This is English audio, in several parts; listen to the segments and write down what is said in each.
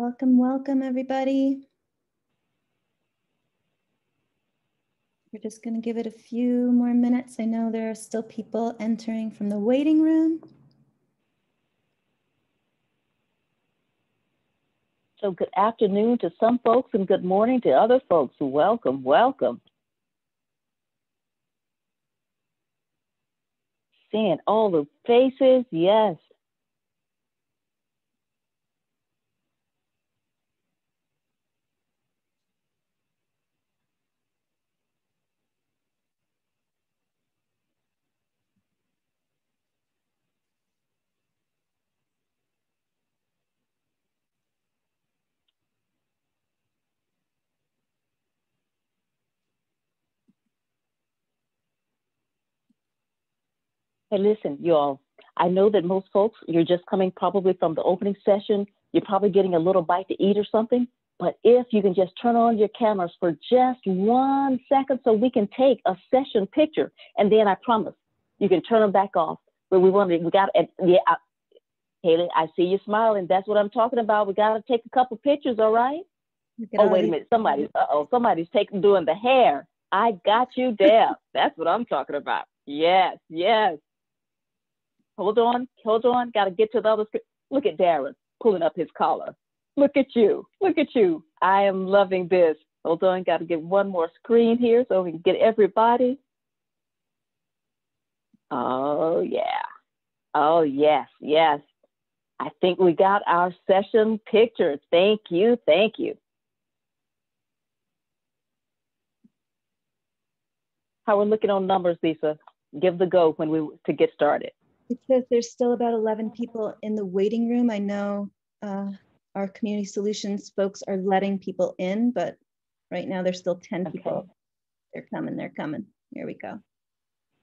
Welcome, welcome, everybody. We're just going to give it a few more minutes. I know there are still people entering from the waiting room. So good afternoon to some folks and good morning to other folks. Welcome, welcome. Seeing all the faces, yes. Hey, listen, y'all, I know that most folks, you're just coming probably from the opening session. You're probably getting a little bite to eat or something. But if you can just turn on your cameras for just 1 second so we can take a session picture. And then I promise you can turn them back off. But we got, and yeah, Haley, I see you smiling. That's what I'm talking about. We got to take a couple pictures, all right? Oh, wait a minute. Somebody's doing the hair. I got you, Deb. That's what I'm talking about. Yes, yes. Hold on. Got to get to the other screen. Look at Darren pulling up his collar. Look at you. I am loving this. Hold on. Got to get one more screen here so we can get everybody. Oh, yeah. Oh, yes. I think we got our session picture. Thank you. How we're looking on numbers, Lisa? Give the go to get started. It says there's still about 11 people in the waiting room. I know our community solutions folks are letting people in, but right now there's still 10 people. They're coming. Here we go.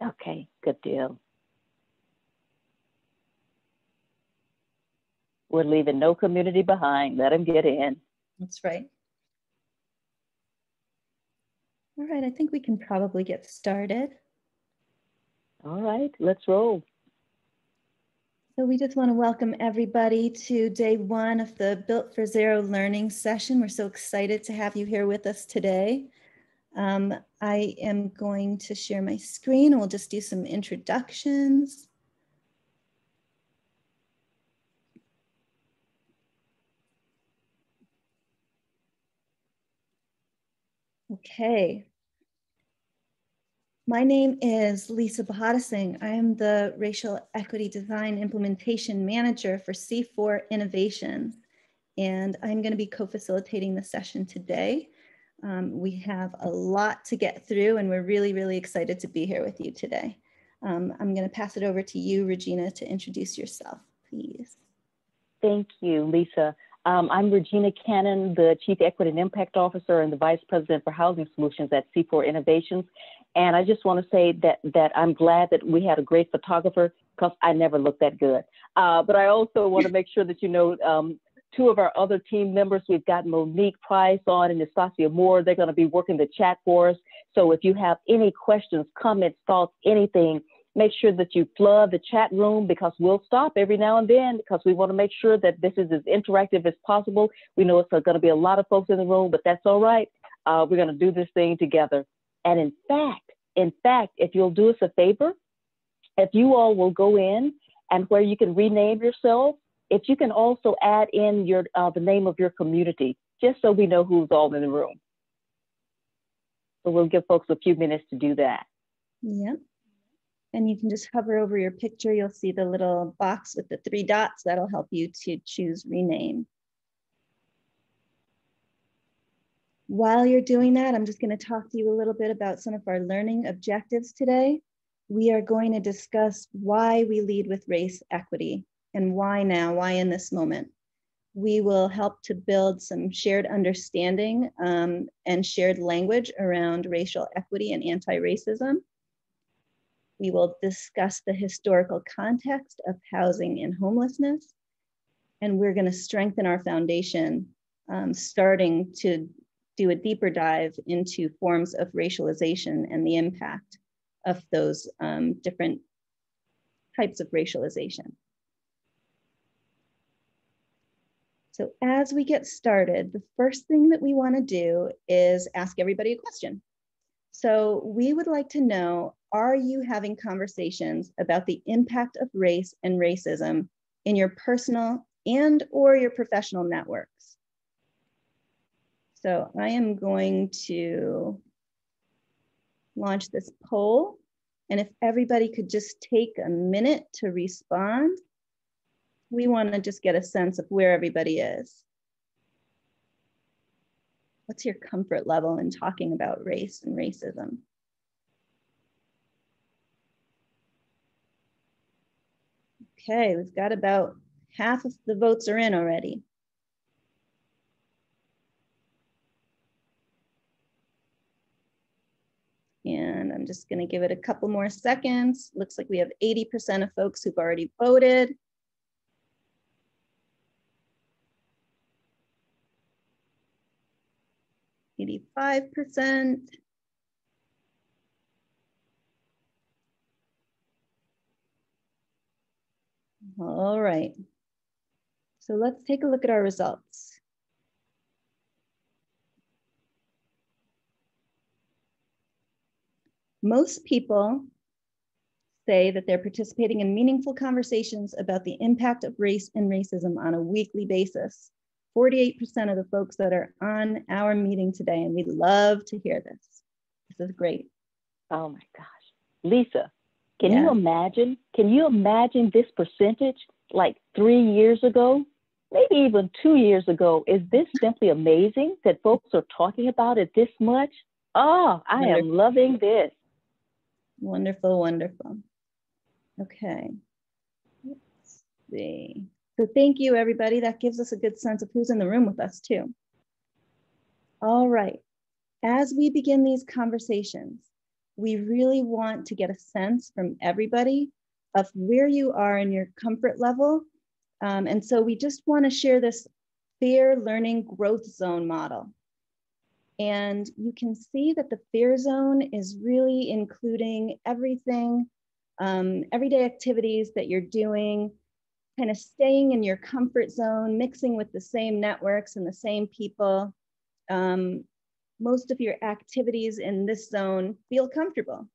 Okay, good deal. We're leaving no community behind. Let them get in. That's right. All right, I think we can probably get started. All right, let's roll. So we just want to welcome everybody to day one of the Built for Zero learning session. We're so excited to have you here with us today. I am going to share my screen and we'll just do some introductions. Okay. My name is Lisa Bahadasingh. I am the Racial Equity Design Implementation Manager for C4 Innovation, and I'm going to be co-facilitating the session today. We have a lot to get through, and we're really excited to be here with you today. I'm going to pass it over to you, Regina, to introduce yourself, please. Thank you, Lisa. I'm Regina Cannon, the Chief Equity and Impact Officer and the Vice President for Housing Solutions at C4 Innovations. And I just want to say that I'm glad that we had a great photographer because I never looked that good. But I also want to make sure that you know two of our other team members, we've got Monique Price on and Nastasia Moore. They're going to be working the chat for us. So if you have any questions, comments, thoughts, anything, make sure that you flood the chat room because we'll stop every now and then because we want to make sure that this is as interactive as possible. We know it's going to be a lot of folks in the room, but that's all right. We're going to do this thing together. And in fact, if you'll do us a favor, if you all will go in and where you can rename yourself, if you can also add in your the name of your community, just so we know who's all in the room. So we'll give folks a few minutes to do that. Yep. And you can just hover over your picture. You'll see the little box with the 3 dots. That'll help you to choose rename. While you're doing that, I'm just going to talk to you a little bit about some of our learning objectives today. We are going to discuss why we lead with race equity and why now, why in this moment. We will help to build some shared understanding and shared language around racial equity and anti-racism. We will discuss the historical context of housing and homelessness. And we're going to strengthen our foundation, starting to do a deeper dive into forms of racialization and the impact of those different types of racialization. So as we get started, the first thing that we want to do is ask everybody a question. So we would like to know, are you having conversations about the impact of race and racism in your personal and or your professional networks? So I am going to launch this poll. And if everybody could just take a minute to respond, we want to just get a sense of where everybody is. What's your comfort level in talking about race and racism? Okay, we've got about half of the votes are in already. And I'm just going to give it a couple more seconds. Looks like we have 80% of folks who've already voted. %. All right. So let's take a look at our results. Most people say that they're participating in meaningful conversations about the impact of race and racism on a weekly basis. 48% of the folks that are on our meeting today, and we'd love to hear this. This is great. Oh my gosh. Lisa, can you imagine this percentage like 3 years ago, maybe even 2 years ago? Is this simply amazing that folks are talking about it this much? Oh, I am loving this. Wonderful, wonderful. Okay, let's see. So thank you, everybody. That gives us a good sense of who's in the room with us too. All right, as we begin these conversations, we really want to get a sense from everybody of where you are in your comfort level. And so we just want to share this FAIR learning growth zone model. And you can see that the FAIR zone is really including everything, everyday activities that you're doing, kind of staying in your comfort zone, mixing with the same networks and the same people. Most of your activities in this zone feel comfortable.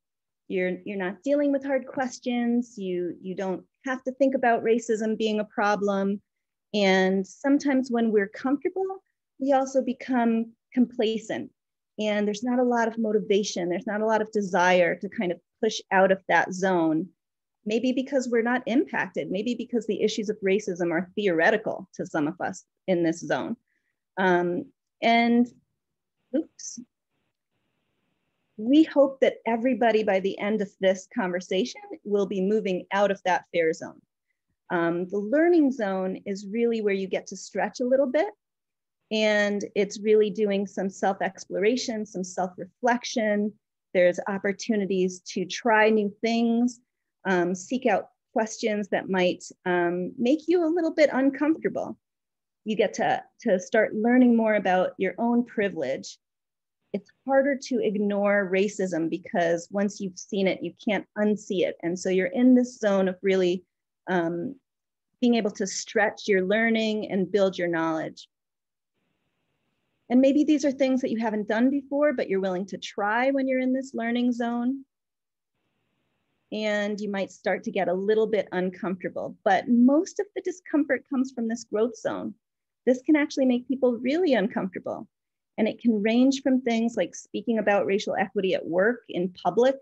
You're not dealing with hard questions. You don't have to think about racism being a problem. And sometimes when we're comfortable, we also become complacent. And there's not a lot of motivation. There's not a lot of desire to kind of push out of that zone. Maybe because we're not impacted, maybe because the issues of racism are theoretical to some of us in this zone. We hope that everybody by the end of this conversation will be moving out of that FAIR zone. The learning zone is really where you get to stretch a little bit, and it's really doing some self-exploration, some self-reflection. There's opportunities to try new things, seek out questions that might make you a little bit uncomfortable. You get to start learning more about your own privilege. It's harder to ignore racism because once you've seen it, you can't unsee it. And so you're in this zone of really being able to stretch your learning and build your knowledge. And maybe these are things that you haven't done before, but you're willing to try when you're in this learning zone. And you might start to get a little bit uncomfortable, but most of the discomfort comes from this growth zone. This can actually make people really uncomfortable. And it can range from things like speaking about racial equity at work in public.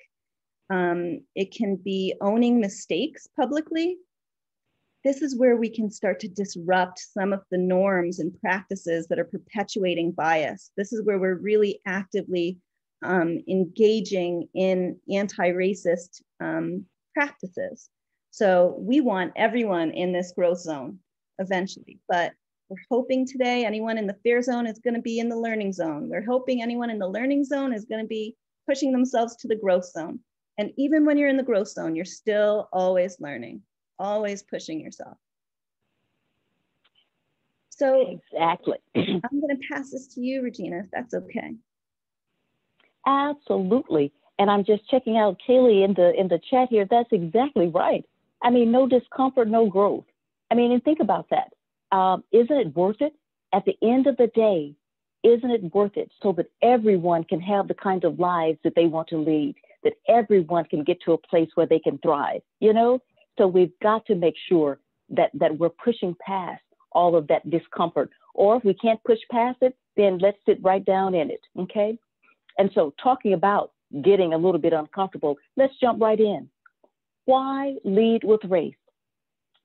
It can be owning mistakes publicly. This is where we can start to disrupt some of the norms and practices that are perpetuating bias. This is where we're really actively engaging in anti-racist practices. So we want everyone in this growth zone eventually, but we're hoping today anyone in the FAIR zone is going to be in the learning zone. We're hoping anyone in the learning zone is going to be pushing themselves to the growth zone. And even when you're in the growth zone, you're still always learning, always pushing yourself. So exactly. I'm going to pass this to you, Regina, if that's okay. Absolutely. And I'm just checking out Kaylee in the chat here. That's exactly right. I mean, no discomfort, no growth. I mean, and think about that. Isn't it worth it? At the end of the day, isn't it worth it so that everyone can have the kind of lives that they want to lead, that everyone can get to a place where they can thrive, you know? So we've got to make sure that we're pushing past all of that discomfort. Or if we can't push past it, then let's sit right down in it, okay? And so talking about getting a little bit uncomfortable, let's jump right in. Why lead with race?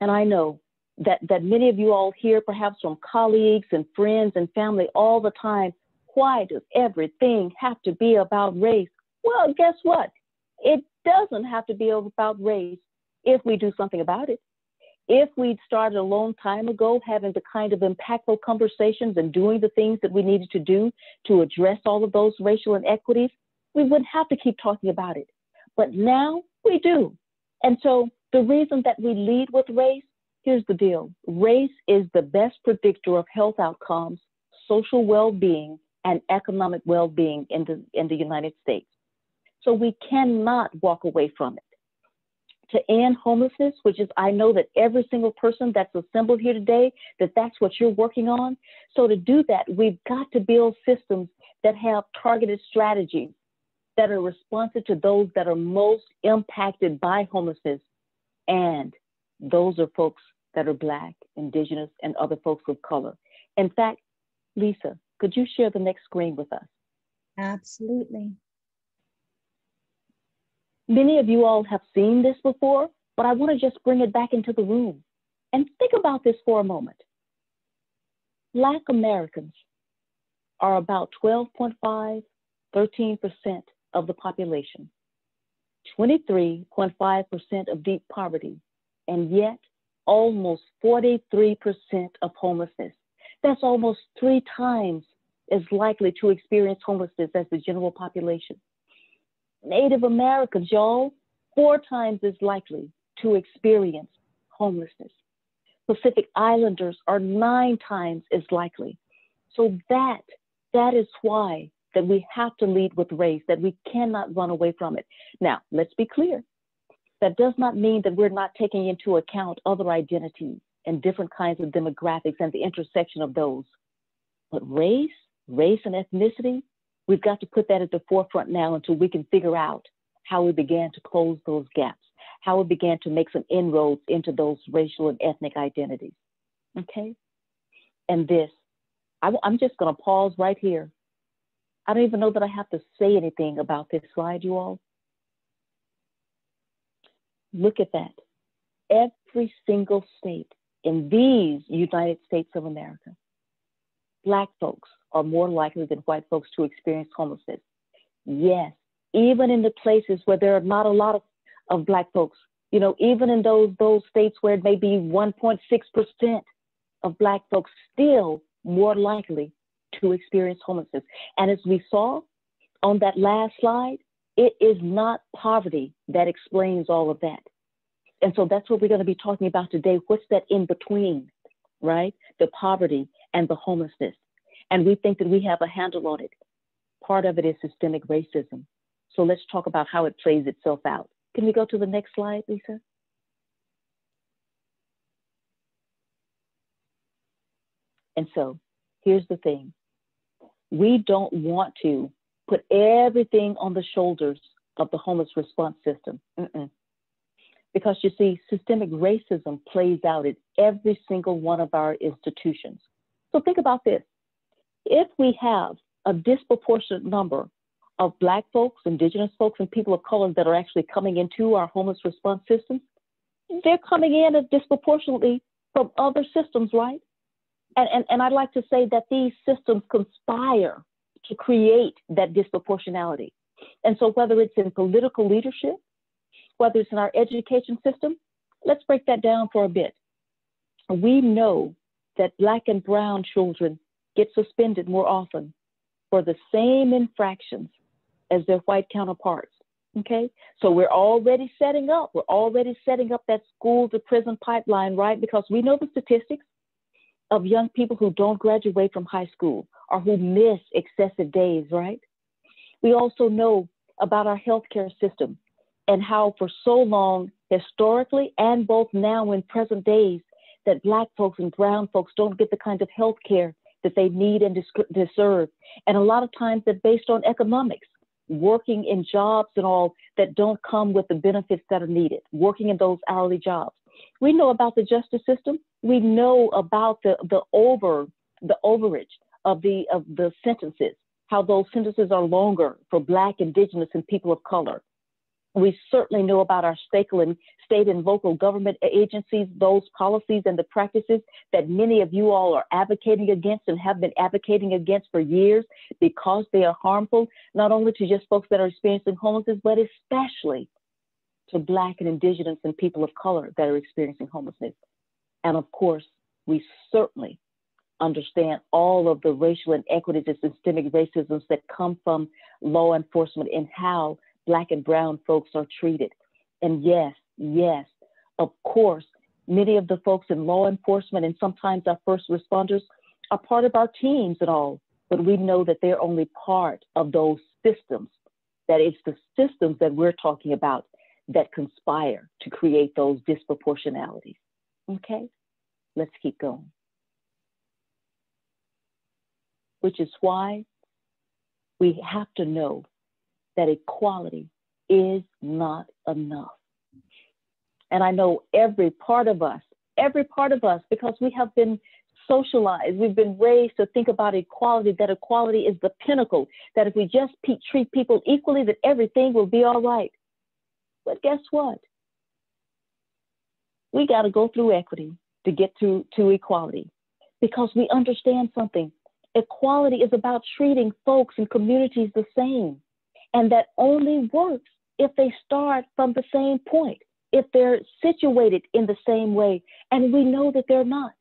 And I know that many of you all hear perhaps from colleagues and friends and family all the time, why does everything have to be about race? Well, guess what? It doesn't have to be about race if we do something about it. If we'd started a long time ago having the kind of impactful conversations and doing the things that we needed to do to address all of those racial inequities, we wouldn't have to keep talking about it. But now we do. And so the reason that we lead with race, here's the deal. Race is the best predictor of health outcomes, social well-being, and economic well-being in the United States. So we cannot walk away from it. To end homelessness, which is, I know that every single person that's assembled here today, that's what you're working on. So to do that, we've got to build systems that have targeted strategies that are responsive to those that are most impacted by homelessness. And those are folks that are Black, Indigenous, and other folks of color. In fact, Lisa, could you share the next screen with us? Absolutely. Many of you all have seen this before, but I want to just bring it back into the room. And think about this for a moment. Black Americans are about 12.5, 13% of the population, 23.5% of deep poverty, and yet almost 43% of homelessness. That's almost 3 times as likely to experience homelessness as the general population. Native Americans, y'all, 4 times as likely to experience homelessness. Pacific Islanders are 9 times as likely. So that is why that we have to lead with race, that we cannot run away from it. Now, let's be clear. That does not mean that we're not taking into account other identities and different kinds of demographics and the intersection of those. But race and ethnicity, we've got to put that at the forefront now until we can figure out how we began to close those gaps, how we began to make some inroads into those racial and ethnic identities, okay? And this, I'm just gonna pause right here. I don't even know that I have to say anything about this slide, you all. Look at that. Every single state in these United States of America, Black folks are more likely than white folks to experience homelessness. Yes, even in the places where there are not a lot of Black folks, you know, even in those states where it may be 1.6% of Black folks, still more likely to experience homelessness. And as we saw on that last slide, it is not poverty that explains all of that. And so that's what we're going to be talking about today. What's that in between, right? The poverty and the homelessness. And we think that we have a handle on it. Part of it is systemic racism. So let's talk about how it plays itself out. Can we go to the next slide, Lisa? And so here's the thing. We don't want to put everything on the shoulders of the homeless response system. Because you see, systemic racism plays out in every single one of our institutions. So think about this. If we have a disproportionate number of Black folks, Indigenous folks, and people of color that are actually coming into our homeless response systems, they're coming in disproportionately from other systems, right? And I'd like to say that these systems conspire to create that disproportionality. And so whether it's in political leadership, whether it's in our education system, let's break that down for a bit. We know that Black and brown children get suspended more often for the same infractions as their white counterparts, okay? So we're already setting up that school to prison pipeline, right? Because we know the statistics of young people who don't graduate from high school or who miss excessive days, right? We also know about our healthcare system and how for so long, historically and both now in present days, that Black folks and brown folks don't get the kind of health care that they need and deserve. And a lot of times that's based on economics, working in jobs and all that don't come with the benefits that are needed, working in those hourly jobs. We know about the justice system. We know about the overage of the sentences, how those sentences are longer for Black, Indigenous, and people of color. We certainly know about our state and local government agencies, those policies and the practices that many of you all are advocating against and have been advocating against for years because they are harmful, not only to just folks that are experiencing homelessness, but especially to Black and Indigenous and people of color that are experiencing homelessness. And of course, we certainly understand all of the racial inequities and systemic racisms that come from law enforcement and how Black and brown folks are treated. And yes, of course, many of the folks in law enforcement and sometimes our first responders are part of our teams and all, but we know that they're only part of those systems, that it's the systems that we're talking about that conspire to create those disproportionalities. Okay, let's keep going. Which is why we have to know that equality is not enough. And I know every part of us, because we have been socialized, we've been raised to think about equality, that equality is the pinnacle, that if we just treat people equally, that everything will be all right. But guess what? We got to go through equity to get to equality, because we understand something. Equality is about treating folks and communities the same. And that only works if they start from the same point, if they're situated in the same way. And we know that they're not.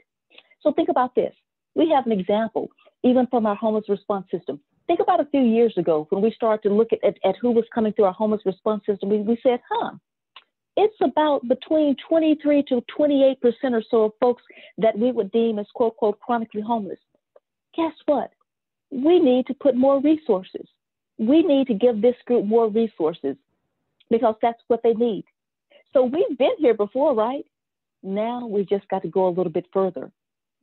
So think about this. We have an example, even from our homeless response system. Think about a few years ago when we started to look at who was coming through our homeless response system. We said, it's about between 23 to 28% or so of folks that we would deem as quote, quote, chronically homeless. Guess what? We need to put more resources. We need to give this group more resources because that's what they need. So we've been here before, right? Now we just got to go a little bit further.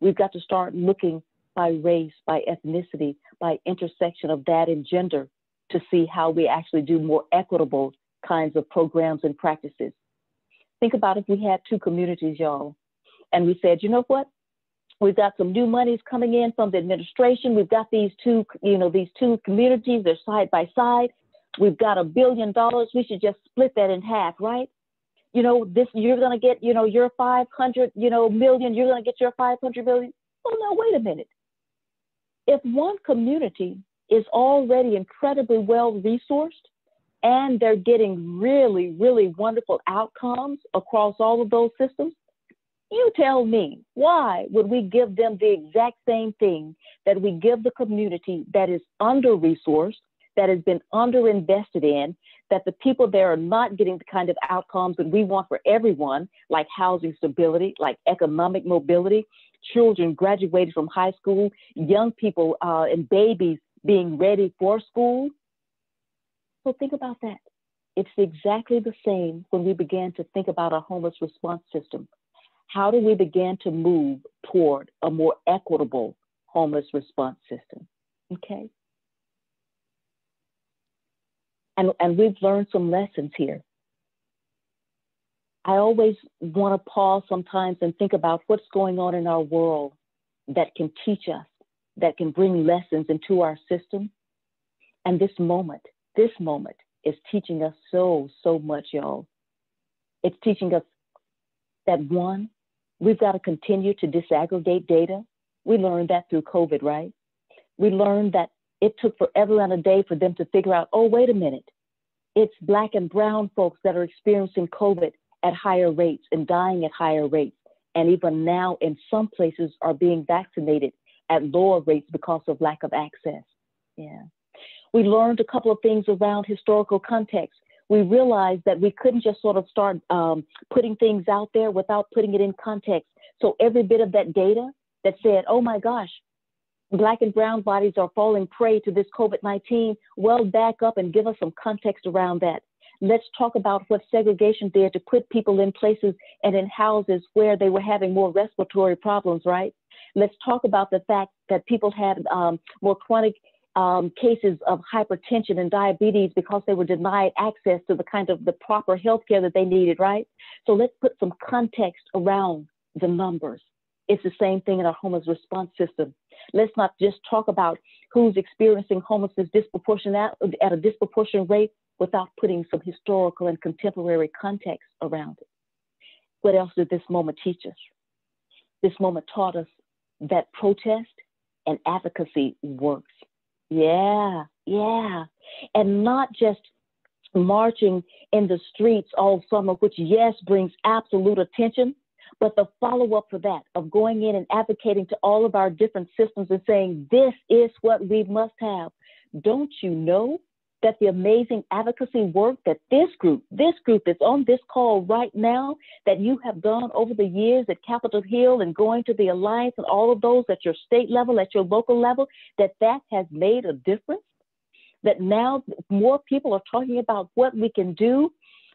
We've got to start looking by race, by ethnicity, by intersection of that and gender to see how we actually do more equitable kinds of programs and practices. Think about if we had two communities, y'all, and we said, you know what? We've got some new monies coming in from the administration. We've got these two communities, they're side by side. We've got $1 billion. We should just split that in half, right? You're going to get, your 500, million, you're going to get your 500 million. Oh, no, wait a minute. If one community is already incredibly well resourced and they're getting really, really wonderful outcomes across all of those systems, you tell me, why would we give them the exact same thing that we give the community that is under-resourced, that has been underinvested in, that the people there are not getting the kind of outcomes that we want for everyone, like housing stability, like economic mobility, children graduated from high school, young people and babies being ready for school? So think about that. It's exactly the same when we began to think about our homeless response system. How do we begin to move toward a more equitable homeless response system? Okay. And we've learned some lessons here. I always want to pause sometimes and think about what's going on in our world that can teach us, that can bring lessons into our system. And this moment is teaching us so much, y'all. It's teaching us that one, we've got to continue to disaggregate data. We learned that through COVID, right? We learned that it took forever and a day for them to figure out, oh, wait a minute. It's Black and brown folks that are experiencing COVID at higher rates and dying at higher rates. And even now in some places are being vaccinated at lower rates because of lack of access. Yeah. We learned a couple of things around historical context. We realized that we couldn't just sort of start putting things out there without putting it in context. So every bit of that data that said, oh my gosh, Black and brown bodies are falling prey to this COVID-19, well, back up and give us some context around that. Let's talk about what segregation did to put people in places and in houses where they were having more respiratory problems, right? Let's talk about the fact that people had more chronic cases of hypertension and diabetes because they were denied access to the kind of the proper health care that they needed, right? So let's put some context around the numbers. It's the same thing in our homeless response system. Let's not just talk about who's experiencing homelessness at a disproportionate rate without putting some historical and contemporary context around it. What else did this moment teach us? This moment taught us that protest and advocacy works. Yeah. And not just marching in the streets all summer, which yes, brings absolute attention, but the follow-up for that of going in and advocating to all of our different systems and saying, this is what we must have. Don't you know that the amazing advocacy work that this group that's on this call right now, that you have done over the years at Capitol Hill and going to the Alliance and all of those at your state level, at your local level, that has made a difference? That now more people are talking about what we can do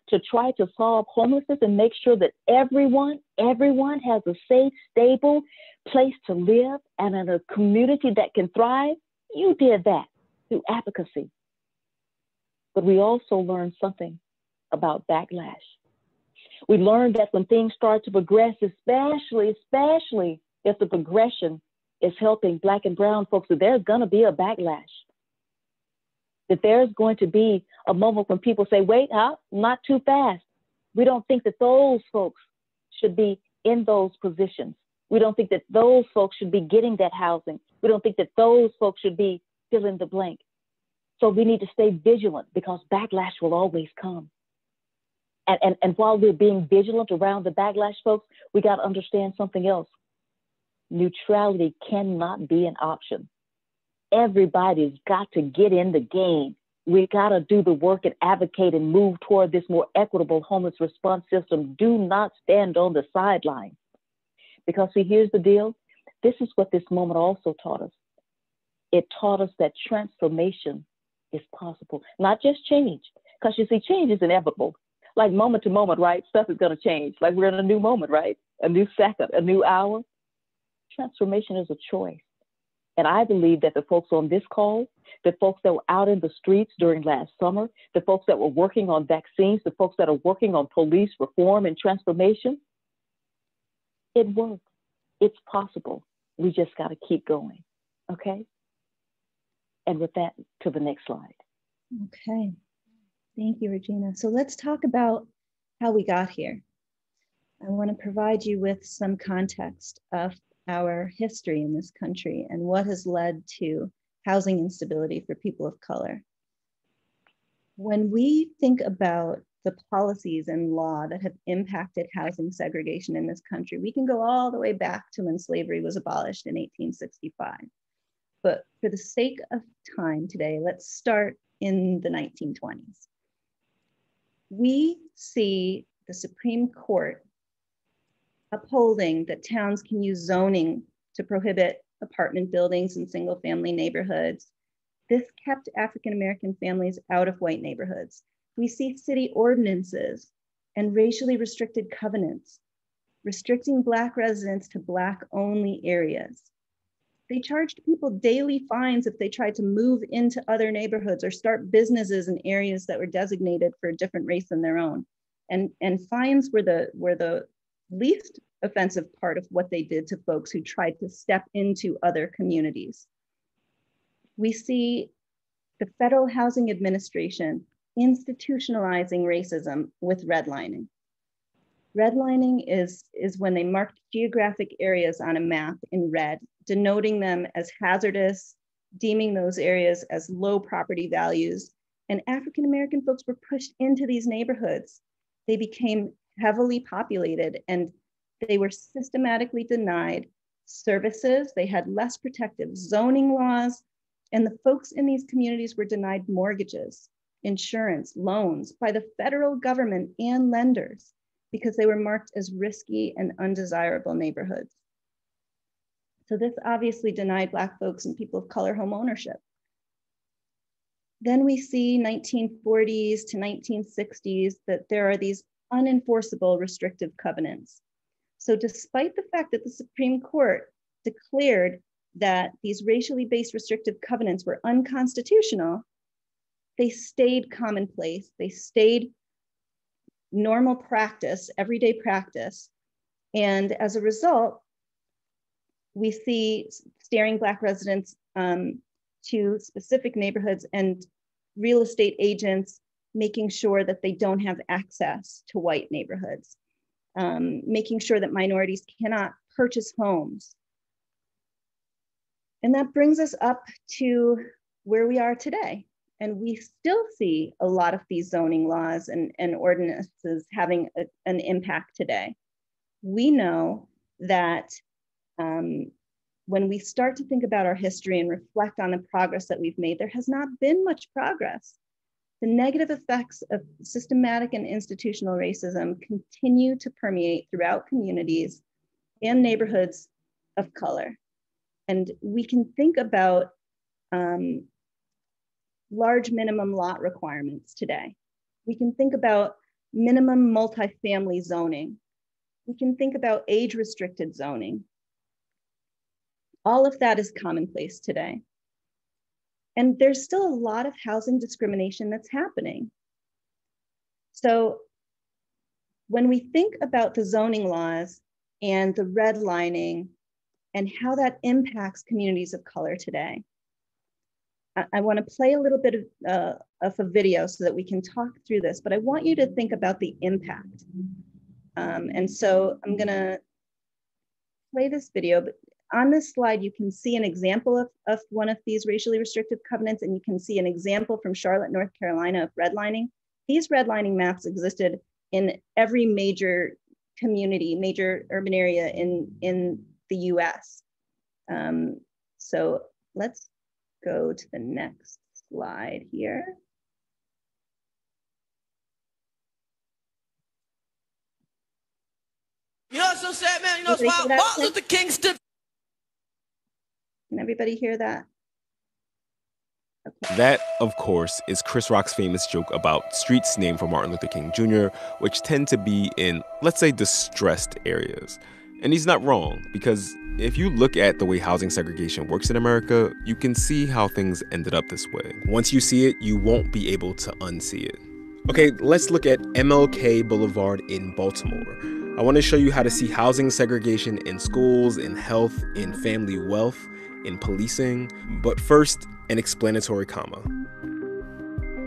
to try to solve homelessness and make sure that everyone has a safe, stable place to live and in a community that can thrive. You did that through advocacy. But we also learned something about backlash. We learned that when things start to progress, especially if the progression is helping Black and brown folks, that there's going to be a backlash. That there's going to be a moment when people say, wait, not too fast. We don't think that those folks should be in those positions. We don't think that those folks should be getting that housing. We don't think that those folks should be fill in the blank. So we need to stay vigilant because backlash will always come. And while we're being vigilant around the backlash, folks, we got to understand something else. Neutrality cannot be an option. Everybody's got to get in the game. We got to do the work and advocate and move toward this more equitable homeless response system. Do not stand on the sidelines. Because see, here's the deal. This is what this moment also taught us. It taught us that transformation is possible, not just change. Because you see, change is inevitable. Like moment to moment, right? Stuff is going to change. Like we're in a new moment, right? A new second, a new hour. Transformation is a choice. And I believe that the folks on this call, the folks that were out in the streets during last summer, the folks that were working on vaccines, the folks that are working on police reform and transformation, it works. It's possible. We just got to keep going. Okay? And with that, to the next slide. Okay. Thank you, Regina. So let's talk about how we got here. I want to provide you with some context of our history in this country and what has led to housing instability for people of color. When we think about the policies and law that have impacted housing segregation in this country, we can go all the way back to when slavery was abolished in 1865. But for the sake of time today, let's start in the 1920s. We see the Supreme Court upholding that towns can use zoning to prohibit apartment buildings in single-family neighborhoods. This kept African-American families out of white neighborhoods. We see city ordinances and racially restricted covenants, restricting Black residents to Black-only areas. They charged people daily fines if they tried to move into other neighborhoods or start businesses in areas that were designated for a different race than their own. And fines were the least offensive part of what they did to folks who tried to step into other communities. We see the Federal Housing Administration institutionalizing racism with redlining. Redlining is when they marked geographic areas on a map in red, denoting them as hazardous, deeming those areas as low property values. And African-American folks were pushed into these neighborhoods. They became heavily populated and they were systematically denied services. They had less protective zoning laws, and the folks in these communities were denied mortgages, insurance, loans by the federal government and lenders because they were marked as risky and undesirable neighborhoods. So this obviously denied Black folks and people of color home ownership. Then we see 1940s to 1960s that there are these unenforceable restrictive covenants. So despite the fact that the Supreme Court declared that these racially based restrictive covenants were unconstitutional, they stayed commonplace. They stayed normal practice, everyday practice. And as a result, we see steering Black residents to specific neighborhoods and real estate agents making sure that they don't have access to white neighborhoods, making sure that minorities cannot purchase homes. And that brings us up to where we are today. And we still see a lot of these zoning laws and ordinances having an impact today. We know that when we start to think about our history and reflect on the progress that we've made, there has not been much progress. The negative effects of systematic and institutional racism continue to permeate throughout communities and neighborhoods of color. And we can think about large minimum lot requirements today. We can think about minimum multifamily zoning. We can think about age-restricted zoning. All of that is commonplace today. And there's still a lot of housing discrimination that's happening. So when we think about the zoning laws and the redlining and how that impacts communities of color today, I want to play a little bit of a video so that we can talk through this, but I want you to think about the impact. And so I'm going to play this video, but on this slide, you can see an example of one of these racially restrictive covenants, and you can see an example from Charlotte, North Carolina of redlining. These redlining maps existed in every major community, major urban area in the US. So let's go to the next slide here. You know what's so sad, man? You know, it's wild. Martin Luther King stood. Can everybody hear that? Okay. That, of course, is Chris Rock's famous joke about streets named for Martin Luther King Jr., which tend to be in, let's say, distressed areas. And he's not wrong, because if you look at the way housing segregation works in America, you can see how things ended up this way. Once you see it, you won't be able to unsee it. Okay, let's look at MLK Boulevard in Baltimore. I want to show you how to see housing segregation in schools, in health, in family wealth, in policing. But first, an explanatory comma.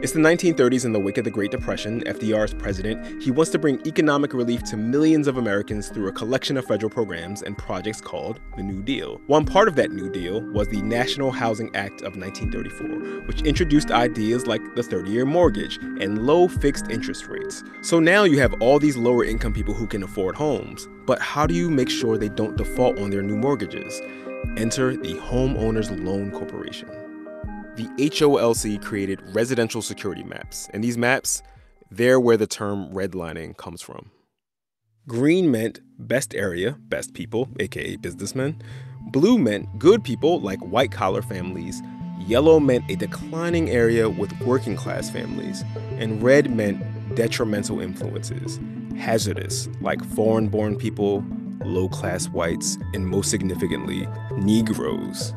It's the 1930s in the wake of the Great Depression. FDR is president. He wants to bring economic relief to millions of Americans through a collection of federal programs and projects called the New Deal. One part of that New Deal was the National Housing Act of 1934, which introduced ideas like the 30-year mortgage and low fixed interest rates. So now you have all these lower income people who can afford homes, but how do you make sure they don't default on their new mortgages? Enter the Homeowners Loan Corporation. The HOLC created residential security maps, and these maps, they're where the term redlining comes from. Green meant best area, best people, aka businessmen. Blue meant good people, like white-collar families. Yellow meant a declining area with working-class families. And red meant detrimental influences, hazardous, like foreign-born people, low-class whites, and most significantly, Negroes.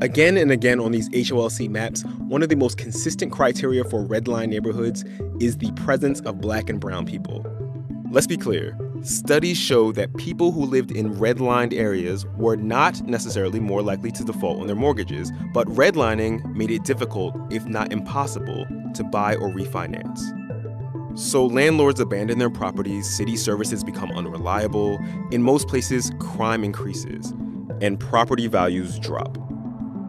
Again and again on these HOLC maps, one of the most consistent criteria for redline neighborhoods is the presence of Black and brown people. Let's be clear, studies show that people who lived in redlined areas were not necessarily more likely to default on their mortgages, but redlining made it difficult, if not impossible, to buy or refinance. So landlords abandon their properties, city services become unreliable, in most places crime increases, and property values drop.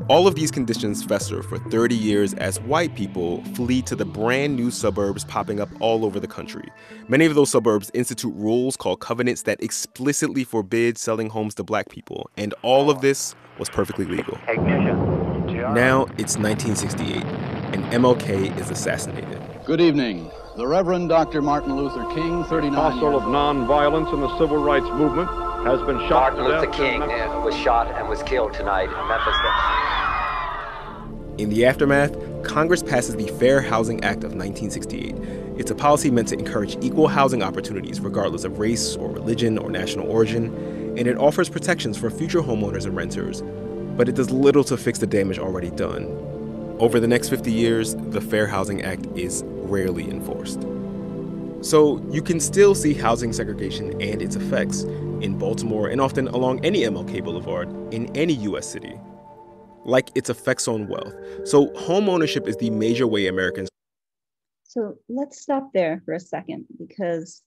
All of these conditions fester for 30 years as white people flee to the brand new suburbs popping up all over the country. Many of those suburbs institute rules called covenants that explicitly forbid selling homes to Black people, and all of this was perfectly legal. Now it's 1968, and MLK is assassinated. Good evening. The Reverend Dr. Martin Luther King, 39 Apostle of nonviolence in the civil rights movement, has been shot Martin Luther King was shot and was killed tonight in Memphis. In the aftermath, Congress passes the Fair Housing Act of 1968. It's a policy meant to encourage equal housing opportunities regardless of race or religion or national origin, and it offers protections for future homeowners and renters, but it does little to fix the damage already done. Over the next 50 years, the Fair Housing Act is rarely enforced. So you can still see housing segregation and its effects in Baltimore and often along any MLK Boulevard in any U.S. city, like its effects on wealth. So home ownership is the major way Americans. So let's stop there for a second, because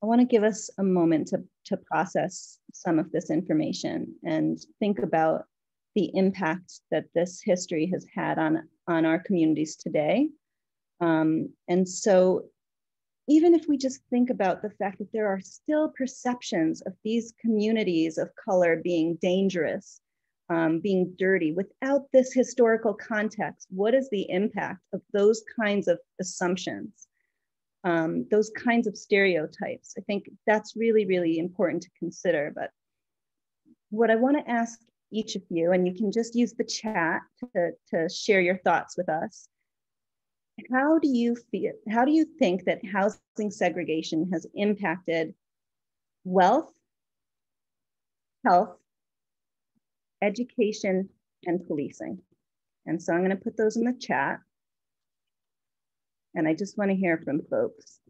I want to give us a moment to process some of this information and think about the impact that this history has had on our communities today. And so even if we just think about the fact that there are still perceptions of these communities of color being dangerous, being dirty, without this historical context, what is the impact of those kinds of assumptions, those kinds of stereotypes? I think that's really, really important to consider. But what I want to ask each of you, and you can just use the chat to share your thoughts with us. How do you think that housing segregation has impacted wealth, health, education, and policing? And so I'm going to put those in the chat. And I just want to hear from folks.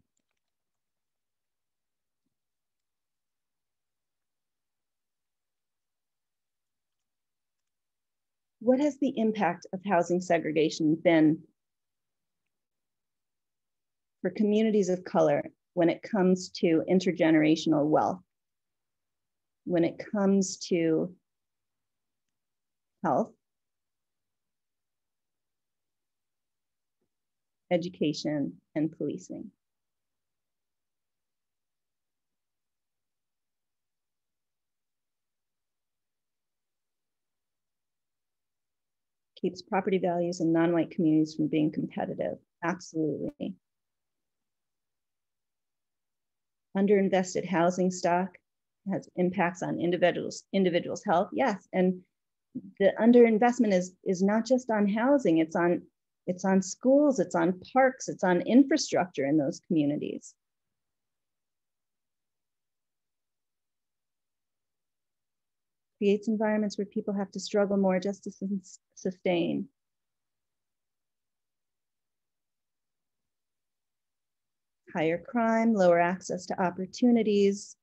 What has the impact of housing segregation been for communities of color when it comes to intergenerational wealth, when it comes to health, education, and policing? Keeps property values in non-white communities from being competitive. Absolutely. Underinvested housing stock has impacts on individuals' health. Yes, and the underinvestment is not just on housing, it's on schools, it's on parks, it's on infrastructure in those communities. Creates environments where people have to struggle more just to sustain. Higher crime, lower access to opportunities.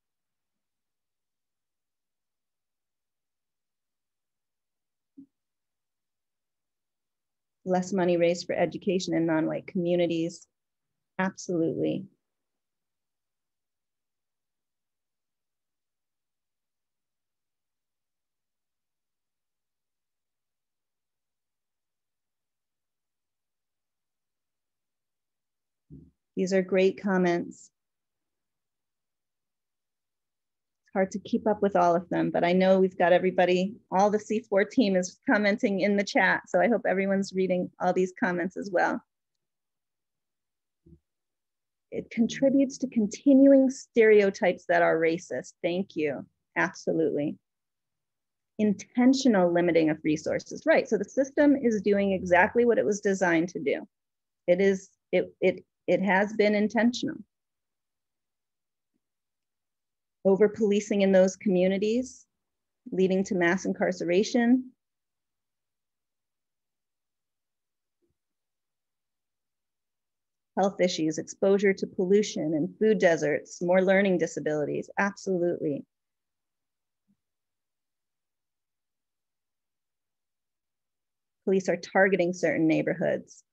Less money raised for education in non-white communities. Absolutely. These are great comments. It's hard to keep up with all of them, but I know we've got everybody, all the C4 team is commenting in the chat, so I hope everyone's reading all these comments as well. It contributes to continuing stereotypes that are racist. Thank you. Absolutely. Intentional limiting of resources. Right. So the system is doing exactly what it was designed to do. It has been intentional. Over policing in those communities, leading to mass incarceration. Health issues, exposure to pollution and food deserts, more learning disabilities. Absolutely. Police are targeting certain neighborhoods.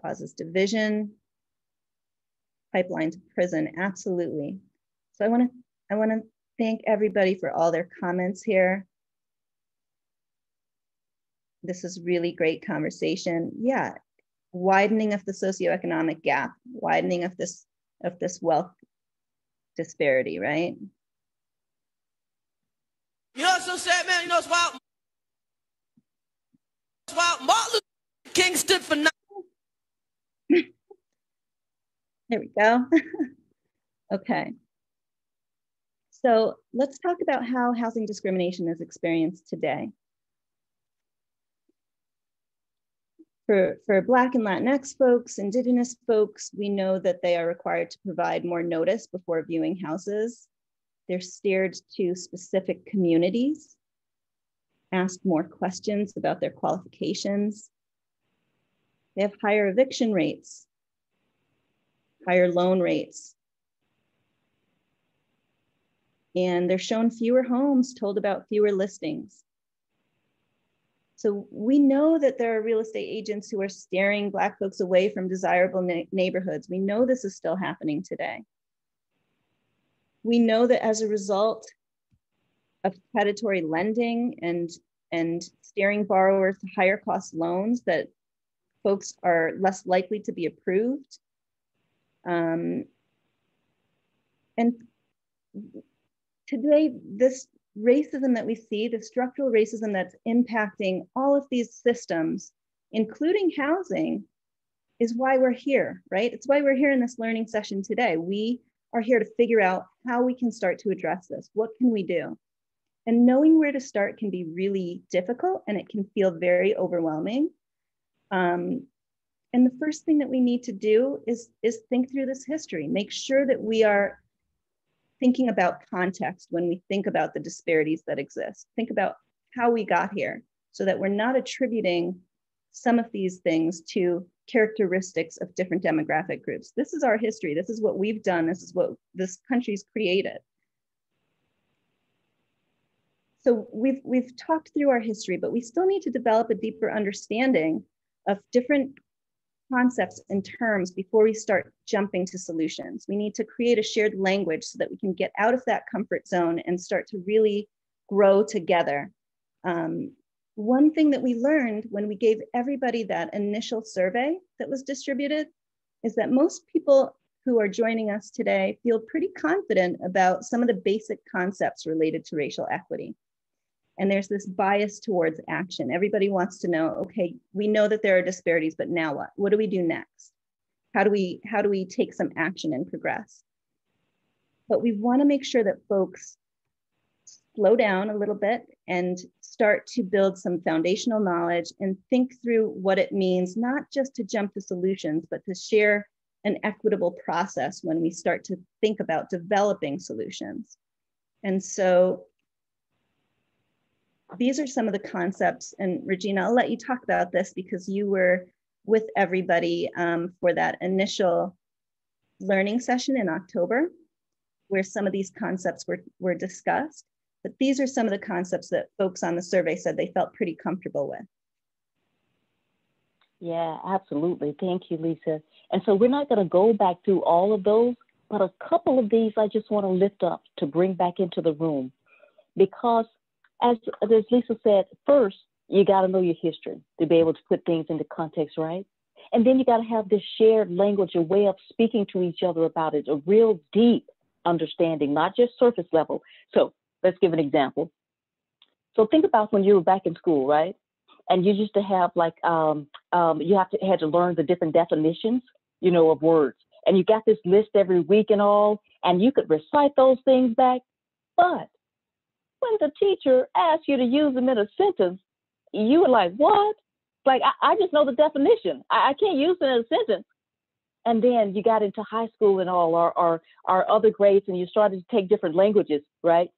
Causes division. Pipeline to prison. Absolutely. So I want to thank everybody for all their comments here. This is really great conversation. Yeah, widening of the socioeconomic gap, widening of this wealth disparity, right? You know what's so sad, man? You know what's wild? Martin Luther King stood for nothing. There we go. Okay. So let's talk about how housing discrimination is experienced today. For Black and Latinx folks, Indigenous folks, we know that they are required to provide more notice before viewing houses. They're steered to specific communities, asked more questions about their qualifications. They have higher eviction rates, higher loan rates. And they're shown fewer homes, told about fewer listings. So we know that there are real estate agents who are steering Black folks away from desirable neighborhoods. We know this is still happening today. We know that as a result of predatory lending and steering borrowers to higher cost loans, that folks are less likely to be approved. And today, this racism that we see, the structural racism that's impacting all of these systems, including housing, is why we're here, right? It's why we're here in this learning session today. We are here to figure out how we can start to address this. What can we do? And knowing where to start can be really difficult, and it can feel very overwhelming. And the first thing that we need to do is think through this history, make sure that we are thinking about context when we think about the disparities that exist. Think about how we got here so that we're not attributing some of these things to characteristics of different demographic groups. This is our history. This is what we've done. This is what this country's created. So we've talked through our history, but we still need to develop a deeper understanding of different concepts and terms before we start jumping to solutions. We need to create a shared language so that we can get out of that comfort zone and start to really grow together. One thing that we learned when we gave everybody that initial survey that was distributed is that most people who are joining us today feel pretty confident about some of the basic concepts related to racial equity. And there's this bias towards action. Everybody wants to know, okay, we know that there are disparities, but now what? What do we do next? How do we take some action and progress? But we want to make sure that folks slow down a little bit and start to build some foundational knowledge and think through what it means, not just to jump to solutions, but to share an equitable process when we start to think about developing solutions. And so these are some of the concepts, and Regina, I'll let you talk about this because you were with everybody for that initial learning session in October, where some of these concepts were discussed. But these are some of the concepts that folks on the survey said they felt pretty comfortable with. Yeah, absolutely. Thank you, Lisa. And so we're not going to go back through all of those, but a couple of these I just want to lift up to bring back into the room, because as Lisa said, first, you got to know your history to be able to put things into context, right? And then you got to have this shared language, a way of speaking to each other about it, a real deep understanding, not just surface level. So let's give an example. So think about when you were back in school, right? And you used to have like, had to learn the different definitions, of words. And you got this list every week and all, and you could recite those things back. But when the teacher asked you to use them in a sentence, you were like, what? Like, I just know the definition. I can't use it in a sentence. And then you got into high school and all, our other grades, and you started to take different languages, right?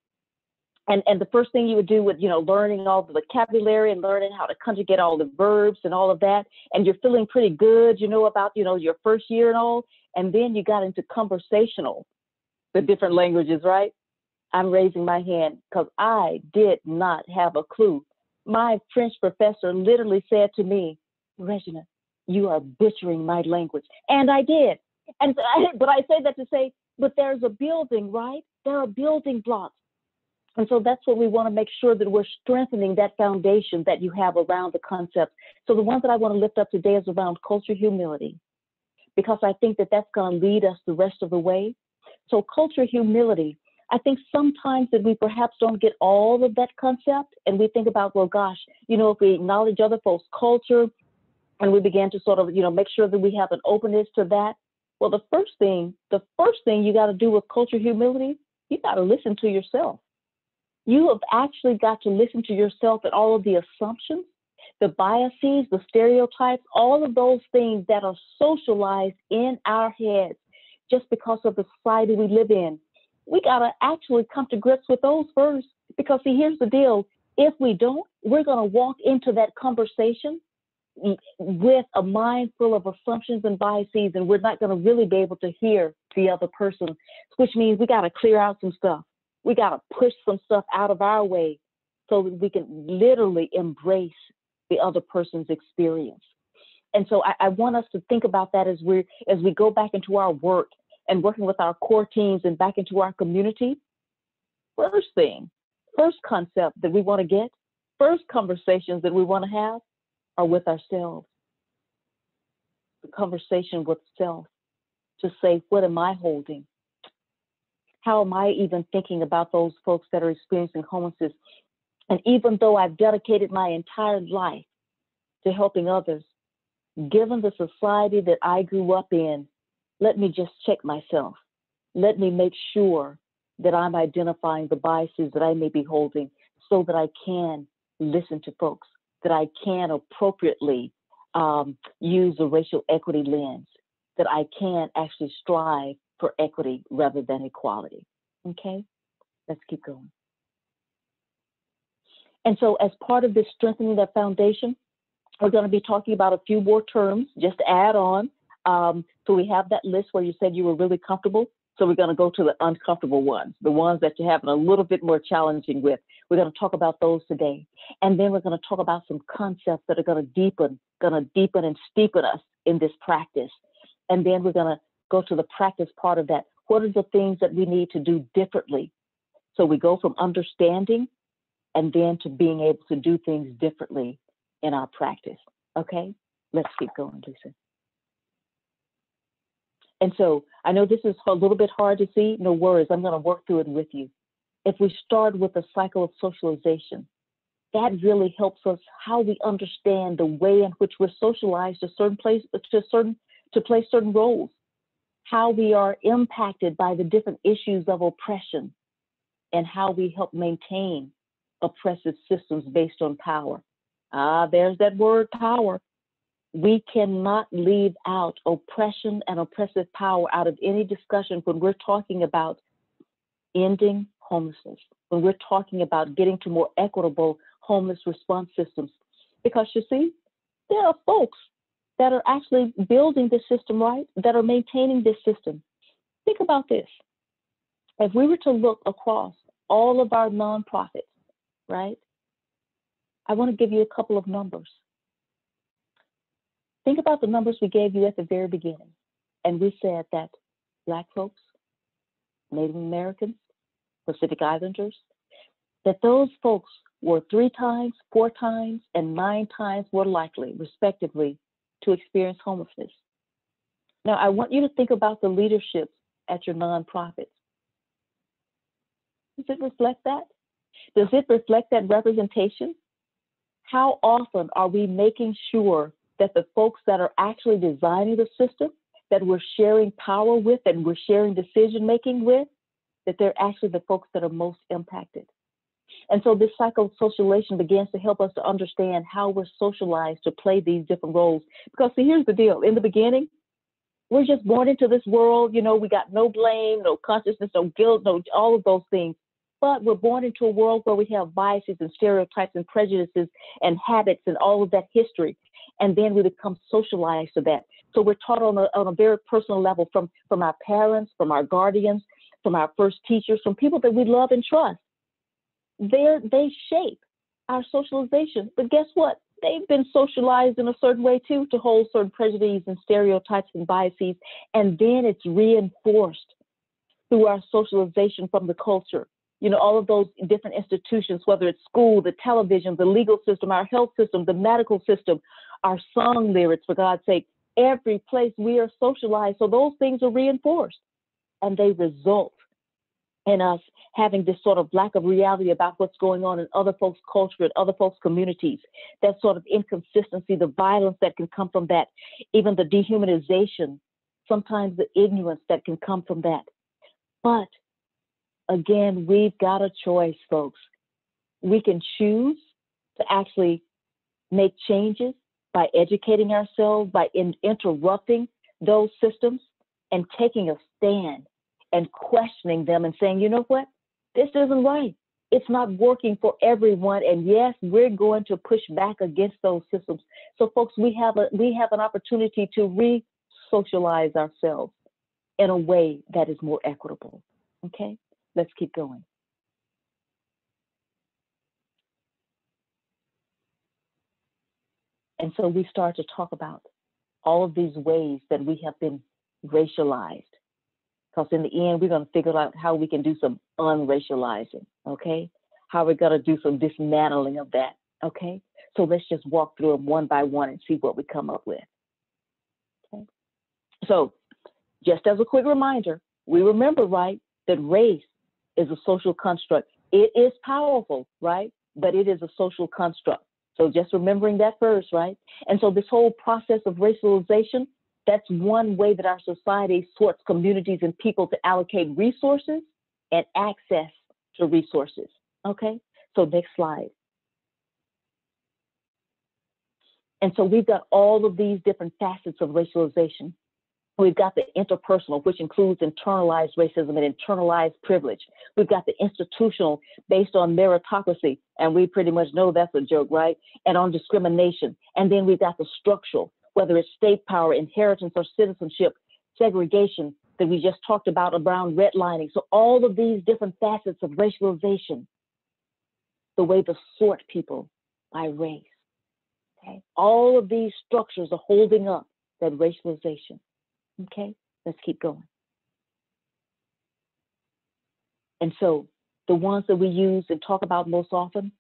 And the first thing you would do with, learning all the vocabulary and learning how to conjugate all the verbs and all of that, and you're feeling pretty good, about, your first year and all. And then you got into conversational, the different languages, right? I'm raising my hand because I did not have a clue. My French professor literally said to me, Regina, you are butchering my language. And I did. But I say that to say, but there's a building, right? There are building blocks. And so that's what we want to make sure that we're strengthening that foundation that you have around the concept. So the one that I want to lift up today is around culture humility, because I think that that's going to lead us the rest of the way. So culture humility, I think sometimes that we perhaps don't get all of that concept, and we think about, well, gosh, if we acknowledge other folks' culture and we begin to sort of, make sure that we have an openness to that. Well, the first thing you got to do with culture humility, you got to listen to yourself. You have actually got to listen to yourself and all of the assumptions the biases, the stereotypes, all of those things that are socialized in our heads just because of the society we live in. We got to actually come to grips with those first, because see, here's the deal. If we don't, we're going to walk into that conversation with a mind full of assumptions and biases, and we're not going to really be able to hear the other person, which means we got to clear out some stuff. We got to push some stuff out of our way so that we can literally embrace the other person's experience. And so I want us to think about that as we go back into our work and working with our core teams and back into our community. First thing, first concept that we want to get, first conversations that we want to have are with ourselves. The conversation with self, to say, what am I holding? How am I even thinking about those folks that are experiencing homelessness? And even though I've dedicated my entire life to helping others, given the society that I grew up in, let me just check myself. Let me make sure that I'm identifying the biases that I may be holding so that I can listen to folks, that I can appropriately use a racial equity lens, that I can actually strive for equity rather than equality. Okay, let's keep going. And so as part of this strengthening that foundation, we're going to be talking about a few more terms, just to add on. So we have that list where you said you were really comfortable. So we're going to go to the uncomfortable ones, the ones that you're having a little bit more challenging with. We're going to talk about those today. And then we're going to talk about some concepts that are going to deepen and steepen us in this practice. And then we're going to go to the practice part of that. What are the things that we need to do differently? So we go from understanding and then to being able to do things differently in our practice. Okay, let's keep going, Lisa. And so I know this is a little bit hard to see. No worries, I'm going to work through it with you. If we start with the cycle of socialization, that really helps us how we understand the way in which we're socialized to certain place, to play certain roles, how we are impacted by the different issues of oppression, and how we help maintain oppressive systems based on power. There's that word, power. We cannot leave out oppression and oppressive power out of any discussion when we're talking about ending homelessness, when we're talking about getting to more equitable homeless response systems. Because you see, there are folks that are actually building this system, right? That are maintaining this system. Think about this. If we were to look across all of our nonprofits, right? I want to give you a couple of numbers. Think about the numbers we gave you at the very beginning. And we said that Black folks, Native Americans, Pacific Islanders, that those folks were 3 times, 4 times, and 9 times more likely, respectively, to experience homelessness. Now, I want you to think about the leadership at your nonprofits. Does it reflect that? Does it reflect that representation? How often are we making sure that the folks that are actually designing the system, that we're sharing power with and we're sharing decision-making with, that they're actually the folks that are most impacted? And so this cycle of socialization begins to help us to understand how we're socialized to play these different roles. Because see, here's the deal. In the beginning, we're just born into this world, you know, we got no blame, no consciousness, no guilt, no all of those things. But we're born into a world where we have biases and stereotypes and prejudices and habits and all of that history. And then we become socialized to that. So we're taught on a very personal level from our parents, from our guardians, from our first teachers, from people that we love and trust. They shape our socialization. But guess what? They've been socialized in a certain way too, to hold certain prejudices and stereotypes and biases. And then it's reinforced through our socialization from the culture. You know, all of those different institutions, whether it's school, the television, the legal system, our health system, the medical system, our song lyrics, for God's sake, every place we are socialized. So those things are reinforced, and they result in us having this sort of lack of reality about what's going on in other folks' culture and other folks' communities. That sort of inconsistency, the violence that can come from that, even the dehumanization, sometimes the ignorance that can come from that. But again, we've got a choice, folks. We can choose to actually make changes by educating ourselves, by interrupting those systems and taking a stand and questioning them and saying, you know what, this isn't right. It's not working for everyone. And yes, we're going to push back against those systems. So folks, we have an opportunity to re-socialize ourselves in a way that is more equitable. Okay, let's keep going. And so we start to talk about all of these ways that we have been racialized. Because in the end, we're going to figure out how we can do some unracializing, okay? How we're going to do some dismantling of that, okay? So let's just walk through them one by one and see what we come up with. Okay? So just as a quick reminder, we remember, right, that race is a social construct. It is powerful, right? But it is a social construct. So just remembering that first, right? And so this whole process of racialization, that's one way that our society sorts communities and people to allocate resources and access to resources, okay? So next slide. And so we've got all of these different facets of racialization. We've got the interpersonal, which includes internalized racism and internalized privilege. We've got the institutional, based on meritocracy, and we pretty much know that's a joke, right? And on discrimination. And then we've got the structural, whether it's state power, inheritance, or citizenship, segregation that we just talked about around redlining. So all of these different facets of racialization, the way to sort people by race, okay? All of these structures are holding up that racialization. Okay, let's keep going. And so the ones that we use and talk about most often,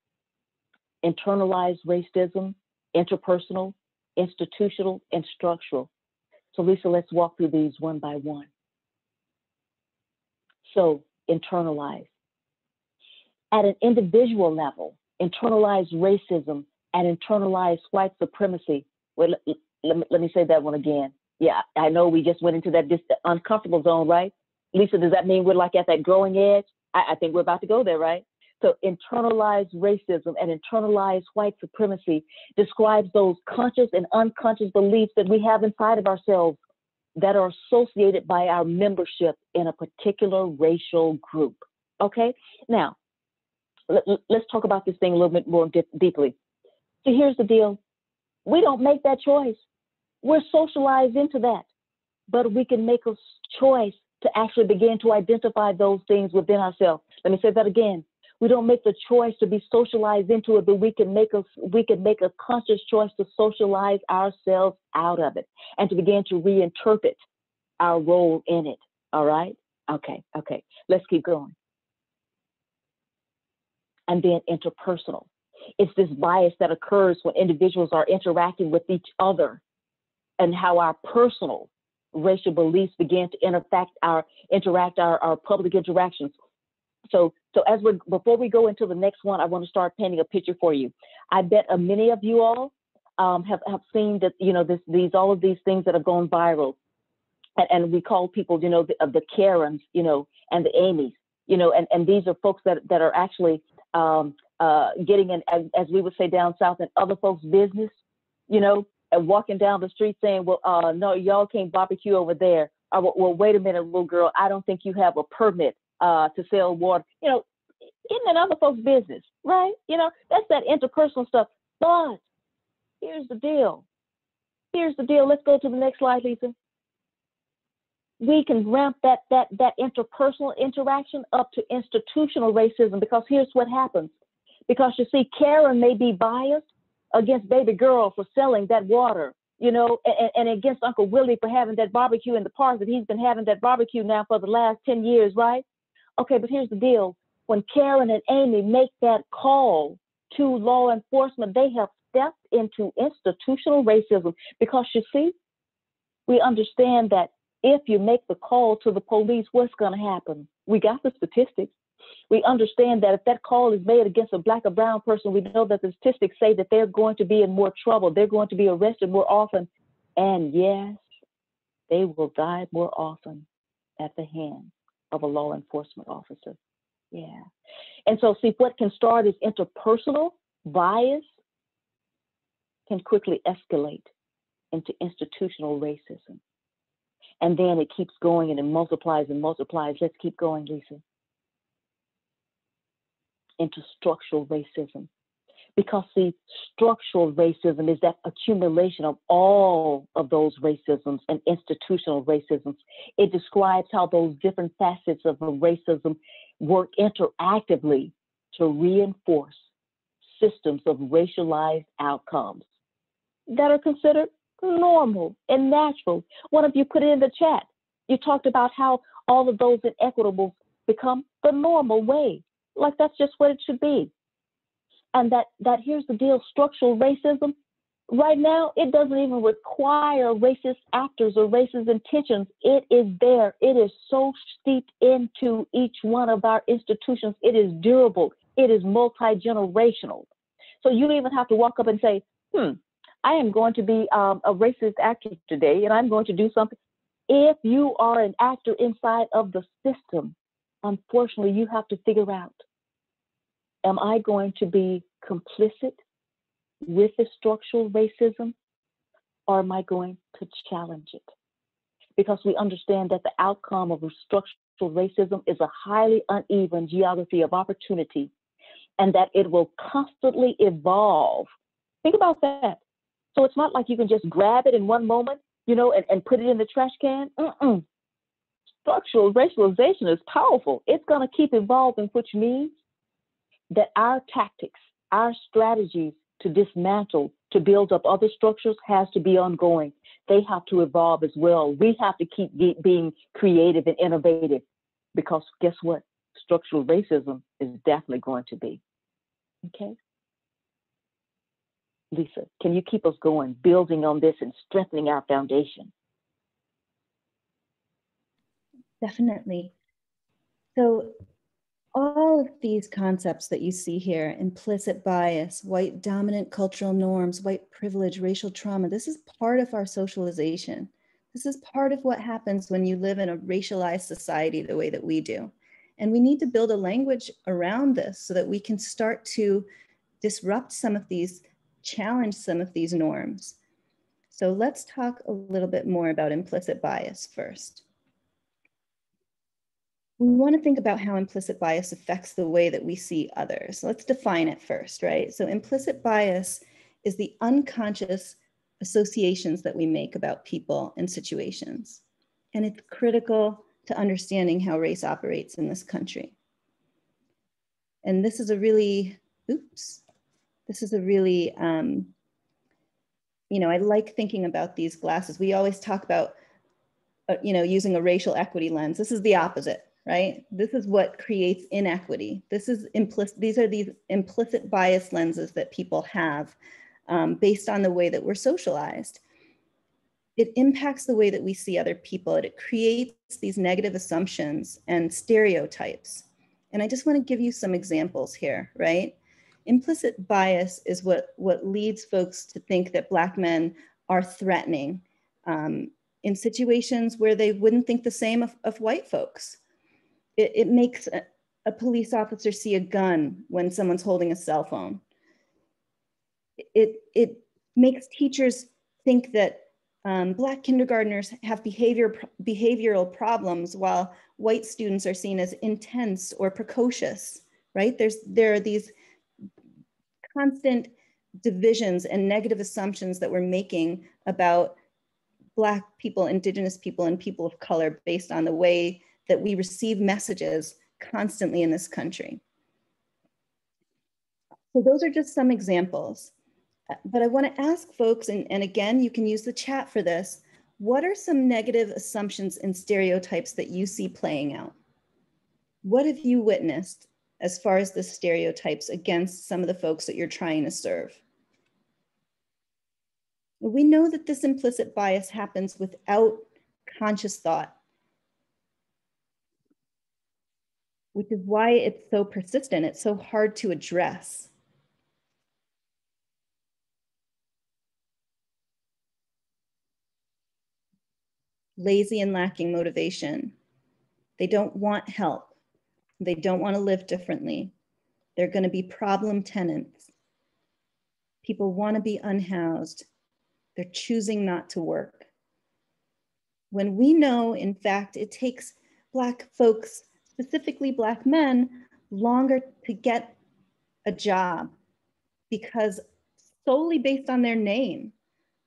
internalized racism, interpersonal, institutional, and structural. So Lisa, let's walk through these one by one. So internalized. At an individual level, internalized racism and internalized white supremacy. Well, let me say that one again. Yeah, I know we just went into that uncomfortable zone, right? Lisa, does that mean we're like at that growing edge? I think we're about to go there, right? So internalized racism and internalized white supremacy describes those conscious and unconscious beliefs that we have inside of ourselves that are associated by our membership in a particular racial group, okay? Now, let's talk about this thing a little bit more deeply. So here's the deal. We don't make that choice. We're socialized into that, but we can make a choice to actually begin to identify those things within ourselves. Let me say that again. We don't make the choice to be socialized into it, but we can make a conscious choice to socialize ourselves out of it and to begin to reinterpret our role in it. All right? Okay. Let's keep going. And then interpersonal. It's this bias that occurs when individuals are interacting with each other, and how our personal racial beliefs begin to interact our public interactions. So before we go into the next one, I want to start painting a picture for you. I bet many of you all have seen that, you know, all of these things that have gone viral, and we call people, you know, the Karens, you know, and the Amy's, you know, and these are folks that are actually getting in, as we would say down south, in other folks' business, you know, and walking down the street saying, well, no, y'all can't barbecue over there. Well, wait a minute, little girl, I don't think you have a permit to sell water. You know, getting in other folks' business, right? You know, that's that interpersonal stuff. But here's the deal. Let's go to the next slide, Lisa. We can ramp that interpersonal interaction up to institutional racism, because here's what happens. Because you see, Karen may be biased against baby girl for selling that water, you know, and against Uncle Willie for having that barbecue in the park, that he's been having that barbecue now for the last 10 years, right? Okay, but here's the deal. When Karen and Amy make that call to law enforcement, they have stepped into institutional racism, because you see, we understand that if you make the call to the police, what's going to happen? We got the statistics. We understand that if that call is made against a Black or brown person, we know that the statistics say that they're going to be in more trouble. They're going to be arrested more often. And yes, they will die more often at the hands of a law enforcement officer. Yeah. And so see, what can start as interpersonal bias can quickly escalate into institutional racism. And then it keeps going and it multiplies and multiplies. Let's keep going, Lisa. Into structural racism. Because see, structural racism is that accumulation of all of those racisms and institutional racisms. It describes how those different facets of racism work interactively to reinforce systems of racialized outcomes that are considered normal and natural. One of you put it in the chat. You talked about how all of those inequitables become the normal way. Like that's just what it should be. And that here's the deal, structural racism, right now, it doesn't even require racist actors or racist intentions. It is there. It is so steeped into each one of our institutions. It is durable. It is multi-generational. So you don't even have to walk up and say, I am going to be a racist actor today, and I'm going to do something. If you are an actor inside of the system, unfortunately, you have to figure out, am I going to be complicit with the structural racism, or am I going to challenge it? Because we understand that the outcome of structural racism is a highly uneven geography of opportunity, and that it will constantly evolve. Think about that. So it's not like you can just grab it in one moment, and put it in the trash can. Structural racialization is powerful. It's going to keep evolving, which means that our tactics, our strategies to dismantle, to build up other structures has to be ongoing. They have to evolve as well. We have to keep being creative and innovative, because guess what? Structural racism is definitely going to be. Okay? Lisa, can you keep us going, building on this and strengthening our foundation? Definitely. So all of these concepts that you see here, implicit bias, white dominant cultural norms, white privilege, racial trauma, this is part of our socialization. This is part of what happens when you live in a racialized society the way that we do. And we need to build a language around this so that we can start to disrupt some of these, challenge some of these norms. So let's talk a little bit more about implicit bias first. We want to think about how implicit bias affects the way that we see others. Let's define it first, right? So implicit bias is the unconscious associations that we make about people and situations. And it's critical to understanding how race operates in this country. And this is a really, I like thinking about these glasses. We always talk about, using a racial equity lens. This is the opposite, right? This is what creates inequity. These are these implicit bias lenses that people have based on the way that we're socialized. It impacts the way that we see other people. It creates these negative assumptions and stereotypes. And I just want to give you some examples here, right? Implicit bias is what leads folks to think that Black men are threatening in situations where they wouldn't think the same of white folks. It makes a police officer see a gun when someone's holding a cell phone. It makes teachers think that Black kindergartners have behavioral problems while white students are seen as intense or precocious, right? There are these constant divisions and negative assumptions that we're making about Black people, Indigenous people, and people of color based on the way that we receive messages constantly in this country. So those are just some examples. But I want to ask folks, and again, you can use the chat for this, what are some negative assumptions and stereotypes that you see playing out? What have you witnessed as far as the stereotypes against some of the folks that you're trying to serve? We know that this implicit bias happens without conscious thought, which is why it's so persistent. It's so hard to address. Lazy and lacking motivation. They don't want help. They don't want to live differently. They're going to be problem tenants. People want to be unhoused. They're choosing not to work. When we know, in fact, it takes Black folks, specifically Black men, longer to get a job because solely based on their name,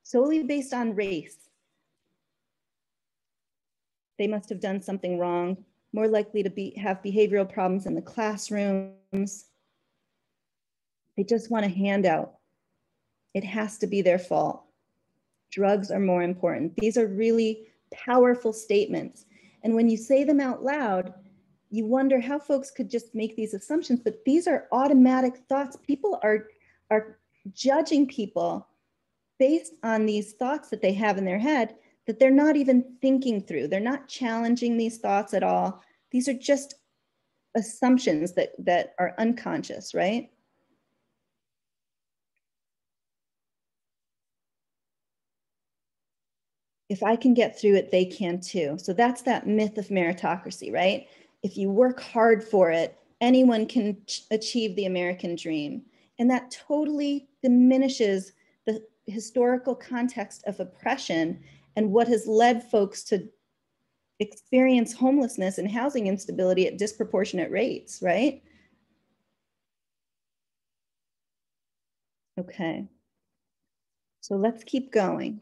solely based on race, they must have done something wrong, more likely to have behavioral problems in the classrooms. They just want a handout. It has to be their fault. Drugs are more important. These are really powerful statements. And when you say them out loud, you wonder how folks could just make these assumptions, but these are automatic thoughts. People are judging people based on these thoughts that they have in their head that they're not even thinking through. They're not challenging these thoughts at all. These are just assumptions that are unconscious, right? If I can get through it, they can too. So that's that myth of meritocracy, right? If you work hard for it, anyone can achieve the American dream. And that totally diminishes the historical context of oppression and what has led folks to experience homelessness and housing instability at disproportionate rates, right? Okay, so let's keep going.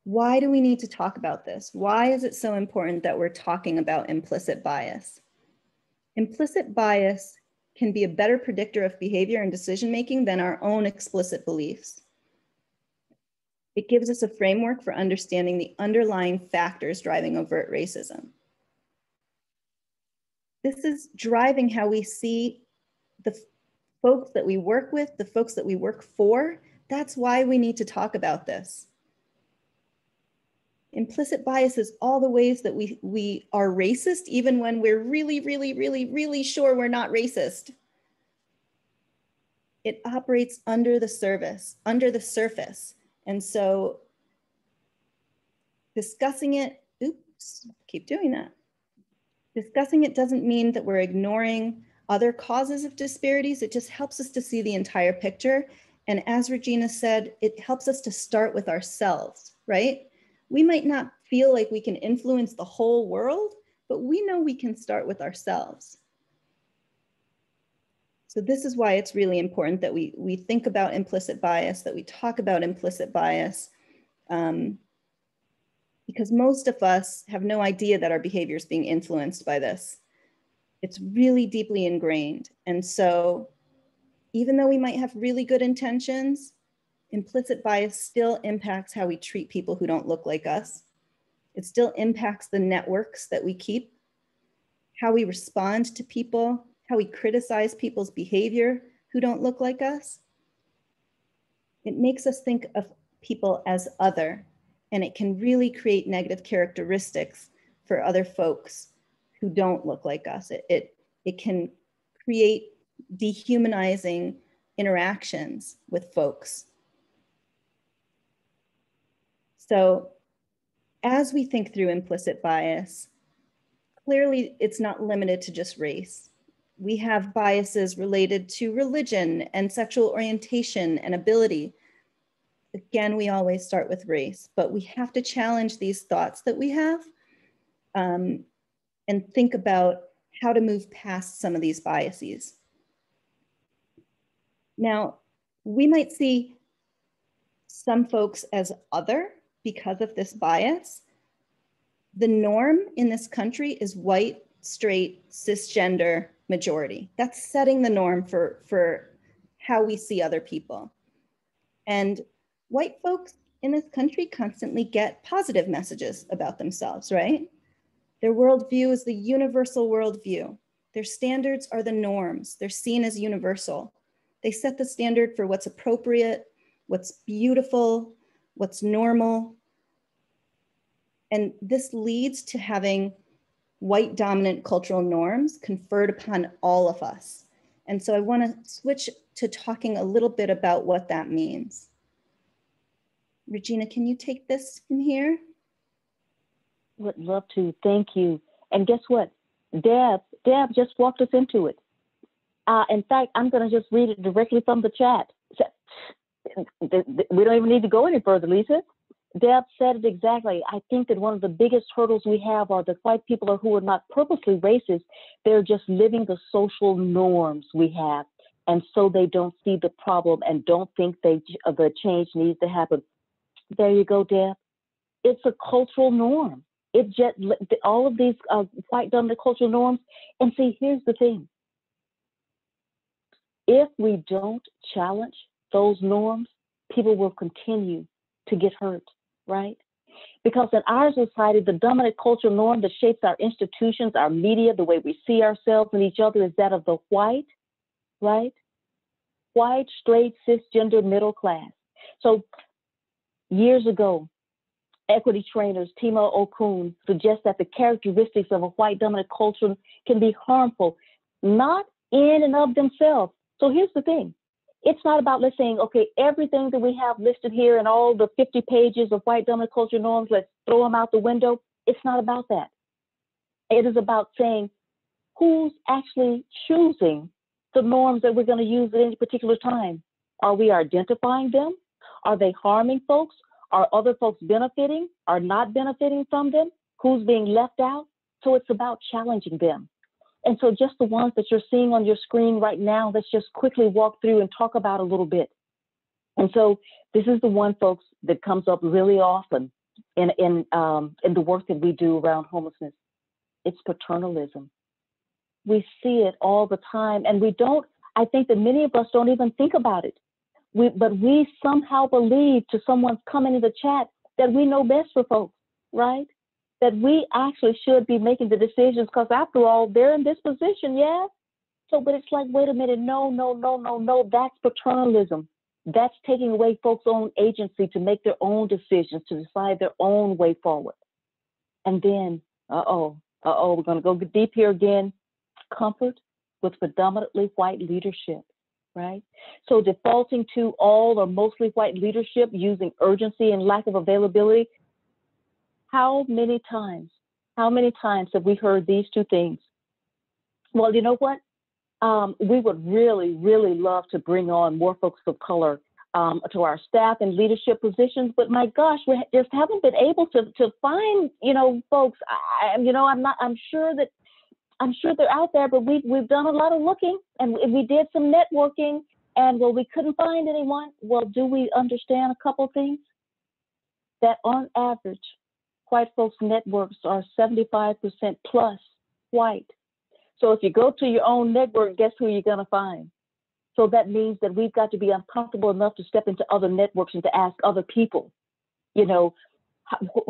Why do we need to talk about this? Why is it so important that we're talking about implicit bias? Implicit bias can be a better predictor of behavior and decision-making than our own explicit beliefs. It gives us a framework for understanding the underlying factors driving overt racism. This is driving how we see the folks that we work with, the folks that we work for. That's why we need to talk about this. Implicit bias is all the ways that we are racist, even when we're really sure we're not racist. It operates under the surface. And so discussing it, keep doing that. Discussing it doesn't mean that we're ignoring other causes of disparities. It just helps us to see the entire picture. And as Regina said, it helps us to start with ourselves, right? We might not feel like we can influence the whole world, but we know we can start with ourselves. So this is why it's really important that we think about implicit bias, that we talk about implicit bias, because most of us have no idea that our behavior is being influenced by this. It's really deeply ingrained. And so even though we might have really good intentions, implicit bias still impacts how we treat people who don't look like us. It still impacts the networks that we keep, how we respond to people, how we criticize people's behavior who don't look like us. It makes us think of people as other, and it can really create negative characteristics for other folks who don't look like us. It can create dehumanizing interactions with folks. So as we think through implicit bias, clearly it's not limited to just race. We have biases related to religion and sexual orientation and ability. Again, we always start with race, but we have to challenge these thoughts that we have and think about how to move past some of these biases. Now, we might see some folks as other because of this bias. The norm in this country is white, straight, cisgender majority. That's setting the norm for how we see other people. And white folks in this country constantly get positive messages about themselves, right? Their worldview is the universal worldview. Their standards are the norms. They're seen as universal. They set the standard for what's appropriate, what's beautiful, what's normal. And this leads to having white dominant cultural norms conferred upon all of us. And so I want to switch to talking a little bit about what that means. Regina, can you take this from here? Would love to, thank you. And guess what? Deb just walked us into it. In fact, I'm gonna just read it directly from the chat. we don't even need to go any further, Lisa. Deb said it exactly. I think that one of the biggest hurdles we have are that white people who are not purposely racist. They're just living the social norms we have. And so they don't see the problem and don't think the change needs to happen. There you go, Deb. It's a cultural norm. It just, all of these white dominant cultural norms. And see, here's the thing. If we don't challenge those norms, people will continue to get hurt, right? Because in our society, the dominant cultural norm that shapes our institutions, our media, the way we see ourselves and each other is that of the white, right? White, straight, cisgender, middle class. So years ago, equity trainers Tima Okun suggests that the characteristics of a white dominant culture can be harmful, not in and of themselves. So here's the thing. It's not about, let's saying, okay, everything that we have listed here and all the 50 pages of white dominant culture norms, let's throw them out the window. It's not about that. It is about saying who's actually choosing the norms that we're going to use at any particular time. Are we identifying them? Are they harming folks? Are other folks benefiting? Are not benefiting from them? Who's being left out? So it's about challenging them. And so just the ones that you're seeing on your screen right now, let's just quickly walk through and talk about a little bit. And so this is the one, folks, that comes up really often in the work that we do around homelessness. It's paternalism. We see it all the time, and I think that many of us don't even think about it. But we somehow believe, to someone's comment in the chat, that we know best for folks, right? That we actually should be making the decisions because after all, they're in this position, yeah? So, but it's like, wait a minute, no, that's paternalism. That's taking away folks' own agency to make their own decisions, to decide their own way forward. And then, we're gonna go deep here again. Comfort with predominantly white leadership, right? So defaulting to all or mostly white leadership using urgency and lack of availability. How many times have we heard these two things? Well, you know what? We would really, really love to bring on more folks of color to our staff and leadership positions, but my gosh, we just haven't been able to find, folks. I'm sure they're out there, but we've done a lot of looking and we did some networking and we couldn't find anyone. Well, do we understand a couple things? That on average, white folks' networks are 75% plus white. So if you go to your own network, guess who you're going to find? So that means that we've got to be uncomfortable enough to step into other networks and to ask other people,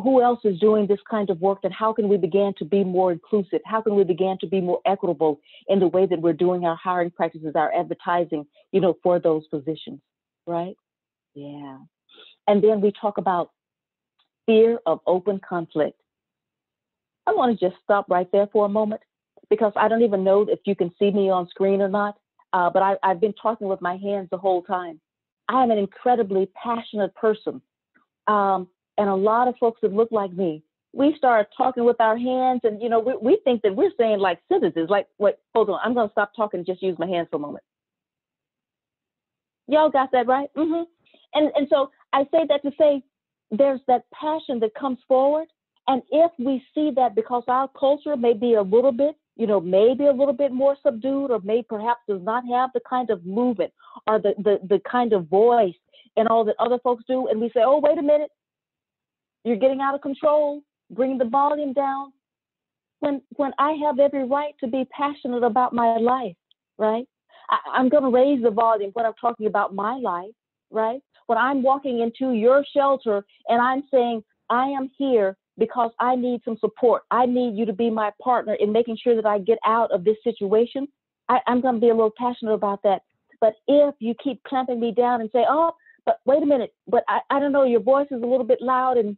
who else is doing this kind of work, and how can we begin to be more inclusive? How can we begin to be more equitable in the way that we're doing our hiring practices, our advertising, for those positions, right? Yeah. And then we talk about fear of open conflict. I want to just stop right there for a moment because I don't even know if you can see me on screen or not, but I've been talking with my hands the whole time. I am an incredibly passionate person. And a lot of folks that look like me, we start talking with our hands and, we think that we're saying like sentences, like, wait, hold on, I'm going to stop talking and just use my hands for a moment. Y'all got that right? Mm-hmm. And so I say that to say there's that passion that comes forward. And if we see that because our culture may be a little bit, maybe a little bit more subdued or may perhaps does not have the kind of movement or the kind of voice and all that other folks do. And we say, oh, wait a minute. You're getting out of control, bring the volume down. When I have every right to be passionate about my life, right? I'm going to raise the volume when I'm talking about my life, right? When I'm walking into your shelter and I'm saying, I am here because I need some support. I need you to be my partner in making sure that I get out of this situation. I'm going to be a little passionate about that. But if you keep clamping me down and say, oh, but wait a minute, but I don't know, your voice is a little bit loud and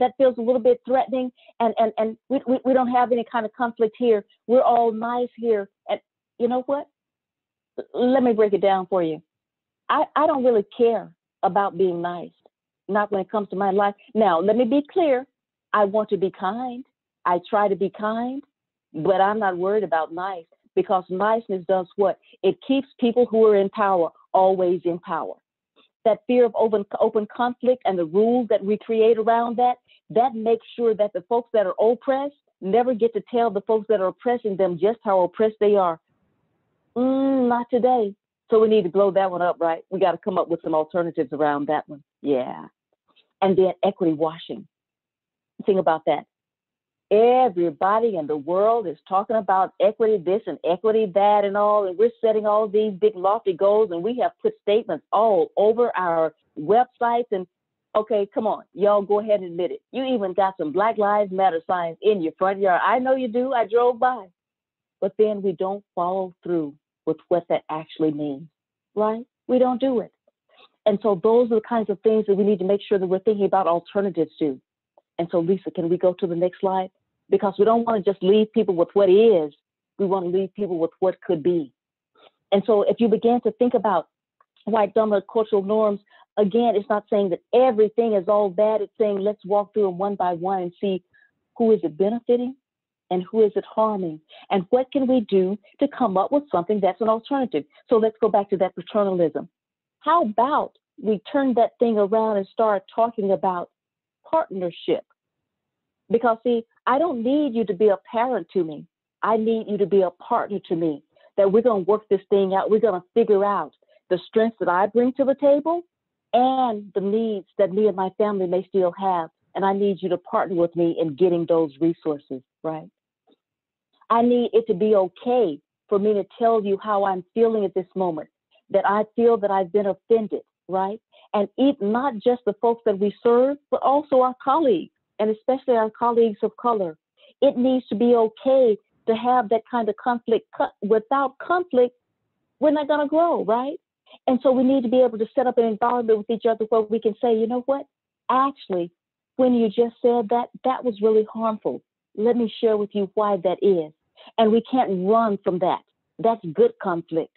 that feels a little bit threatening, and we don't have any kind of conflict here. We're all nice here. And you know what? Let me break it down for you. I don't really care about being nice, not when it comes to my life. Now, let me be clear. I want to be kind. I try to be kind, but I'm not worried about nice because niceness does what? It keeps people who are in power always in power. that fear of open conflict and the rules that we create around that, that makes sure that the folks that are oppressed never get to tell the folks that are oppressing them just how oppressed they are. Not today. So we need to blow that one up, right? We got to come up with some alternatives around that one. Yeah. And then equity washing. Think about that. Everybody in the world is talking about equity this and equity that and all, and we're setting all these big lofty goals, and we have put statements all over our websites. And okay, come on, y'all go ahead and admit it. You even got some Black Lives Matter signs in your front yard. I know you do. I drove by. But then we don't follow through with what that actually means, right? We don't do it. And so those are the kinds of things that we need to make sure that we're thinking about alternatives to. And so, Lisa, can we go to the next slide? Because we don't want to just leave people with what is. We want to leave people with what could be. And so if you begin to think about white dominant cultural norms, again, it's not saying that everything is all bad. It's saying let's walk through them one by one and see who is it benefiting and who is it harming, and what can we do to come up with something that's an alternative. So let's go back to that paternalism. How about we turn that thing around and start talking about partnership? Because see, I don't need you to be a parent to me. I need you to be a partner to me, that we're going to work this thing out. We're going to figure out the strengths that I bring to the table and the needs that me and my family may still have. And I need you to partner with me in getting those resources, right? I need it to be okay for me to tell you how I'm feeling at this moment, that I feel that I've been offended, right? And not just the folks that we serve, but also our colleagues, and especially our colleagues of color. It needs to be okay to have that kind of conflict. Without conflict, we're not going to grow, right? And so we need to be able to set up an environment with each other where we can say, you know what? Actually, when you just said that, that was really harmful. Let me share with you why that is. And we can't run from that. That's good conflict.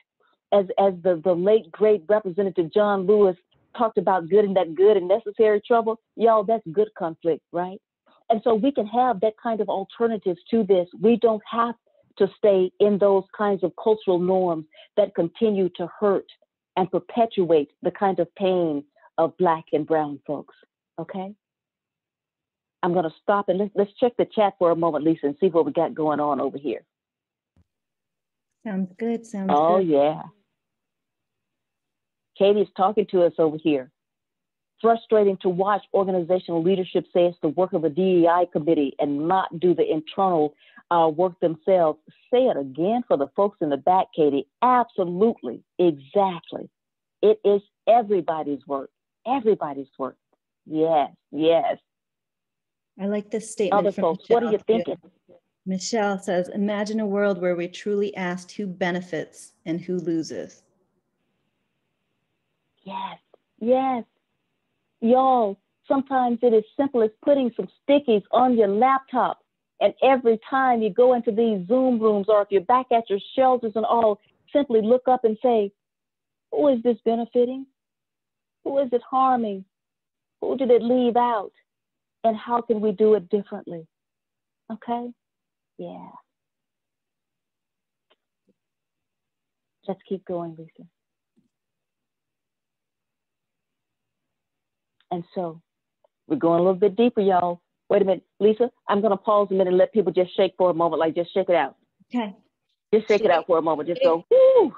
As the late, great Representative John Lewis talked about good and necessary trouble, y'all, that's good conflict, right? And so we can have that kind of alternatives to this. We don't have to stay in those kinds of cultural norms that continue to hurt and perpetuate the kind of pain of Black and brown folks, okay? I'm gonna stop and let's check the chat for a moment, Lisa, and see what we got going on over here. Sounds good, sounds good. Oh, yeah. Katie's talking to us over here. Frustrating to watch organizational leadership say it's the work of a DEI committee and not do the internal work themselves. Say it again for the folks in the back, Katie. Absolutely, exactly. It is everybody's work, everybody's work. Yes, yes. I like this statement. Other folks, Michelle, what are you thinking? Michelle says, imagine a world where we truly asked who benefits and who loses. Yes, yes. Y'all, sometimes it is simple as putting some stickies on your laptop. And every time you go into these Zoom rooms, or if you're back at your shelters and all, simply look up and say, who is this benefiting? Who is it harming? Who did it leave out? And how can we do it differently? Okay? Yeah. Let's keep going, Lisa. And so we're going a little bit deeper, y'all. Wait a minute, Lisa, I'm going to pause a minute and let people just shake for a moment, like just shake it out. Okay. Just shake it out for a moment. Just go, whoo.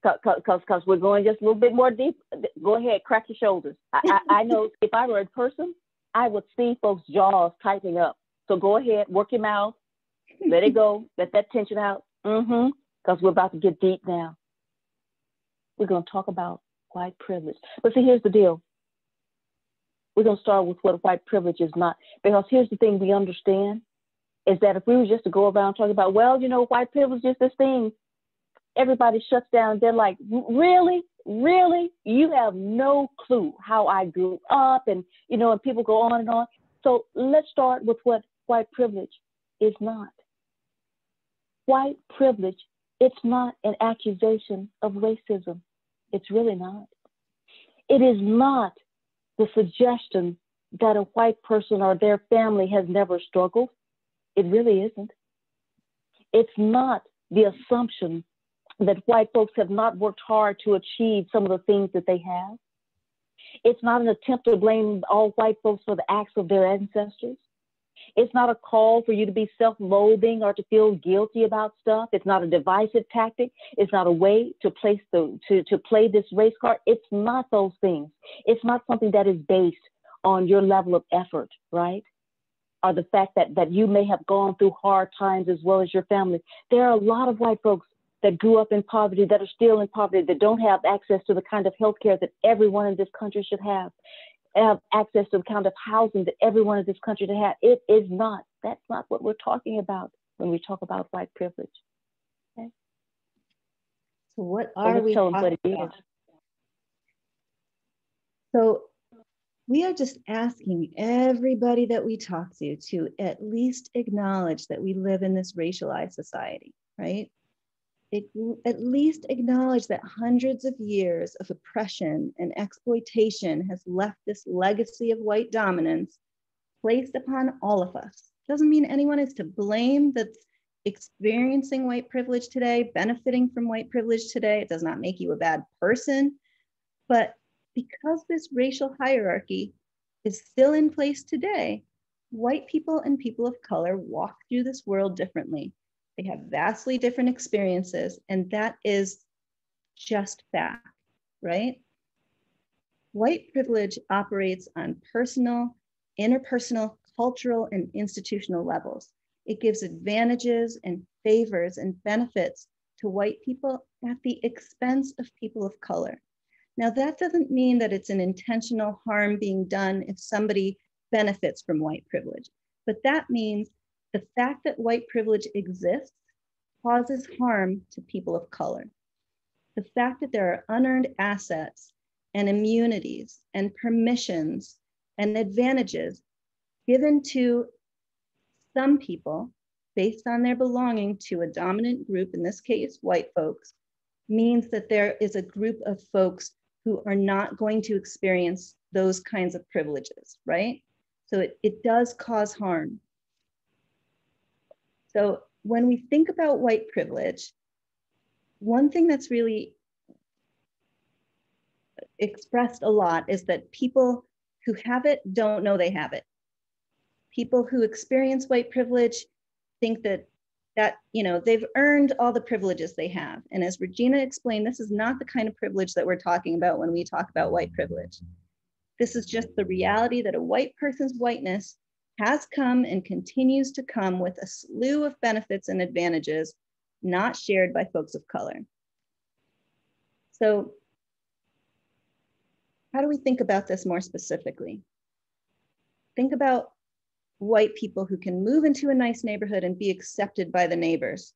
Because we're going just a little bit more deep. Go ahead, crack your shoulders. I know if I were in person, I would see folks' jaws tightening up. So go ahead, work your mouth, let it go, let that tension out. Because we're about to get deep now. We're going to talk about white privilege. But see, here's the deal. We're going to start with what white privilege is not. Because here's the thing we understand is that if we were just to go around talking about, well, you know, white privilege is this thing, everybody shuts down. They're like, really? Really? You have no clue how I grew up. And, you know, and people go on and on. So let's start with what white privilege is not. White privilege, it's not an accusation of racism. It's really not. It is not the suggestion that a white person or their family has never struggled. It really isn't. It's not the assumption that white folks have not worked hard to achieve some of the things that they have. It's not an attempt to blame all white folks for the acts of their ancestors. It's not a call for you to be self-loathing or to feel guilty about stuff. It's not a divisive tactic. It's not a way to play this race card. It's not those things. It's not something that is based on your level of effort, right? Or the fact that you may have gone through hard times as well as your family. There are a lot of white folks that grew up in poverty, that are still in poverty, that don't have access to the kind of health care that everyone in this country should have access to the kind of housing that everyone in this country should have. That's not what we're talking about when we talk about white privilege. Okay? So what are we talking about? So we are just asking everybody that we talk to at least acknowledge that we live in this racialized society, right? At least acknowledge that hundreds of years of oppression and exploitation has left this legacy of white dominance placed upon all of us. Doesn't mean anyone is to blame that's experiencing white privilege today, benefiting from white privilege today. It does not make you a bad person, but because this racial hierarchy is still in place today, white people and people of color walk through this world differently. They have vastly different experiences, and that is just fact, right? White privilege operates on personal, interpersonal, cultural, and institutional levels. It gives advantages and favors and benefits to white people at the expense of people of color. Now, that doesn't mean that it's an intentional harm being done if somebody benefits from white privilege, but that means the fact that white privilege exists causes harm to people of color. The fact that there are unearned assets and immunities and permissions and advantages given to some people based on their belonging to a dominant group, in this case, white folks, means that there is a group of folks who are not going to experience those kinds of privileges, right? So it does cause harm. So when we think about white privilege, one thing that's really expressed a lot is that people who have it don't know they have it. People who experience white privilege think that they've earned all the privileges they have. And as Regina explained, this is not the kind of privilege that we're talking about when we talk about white privilege. This is just the reality that a white person's whiteness has come and continues to come with a slew of benefits and advantages not shared by folks of color. So how do we think about this more specifically? Think about white people who can move into a nice neighborhood and be accepted by the neighbors.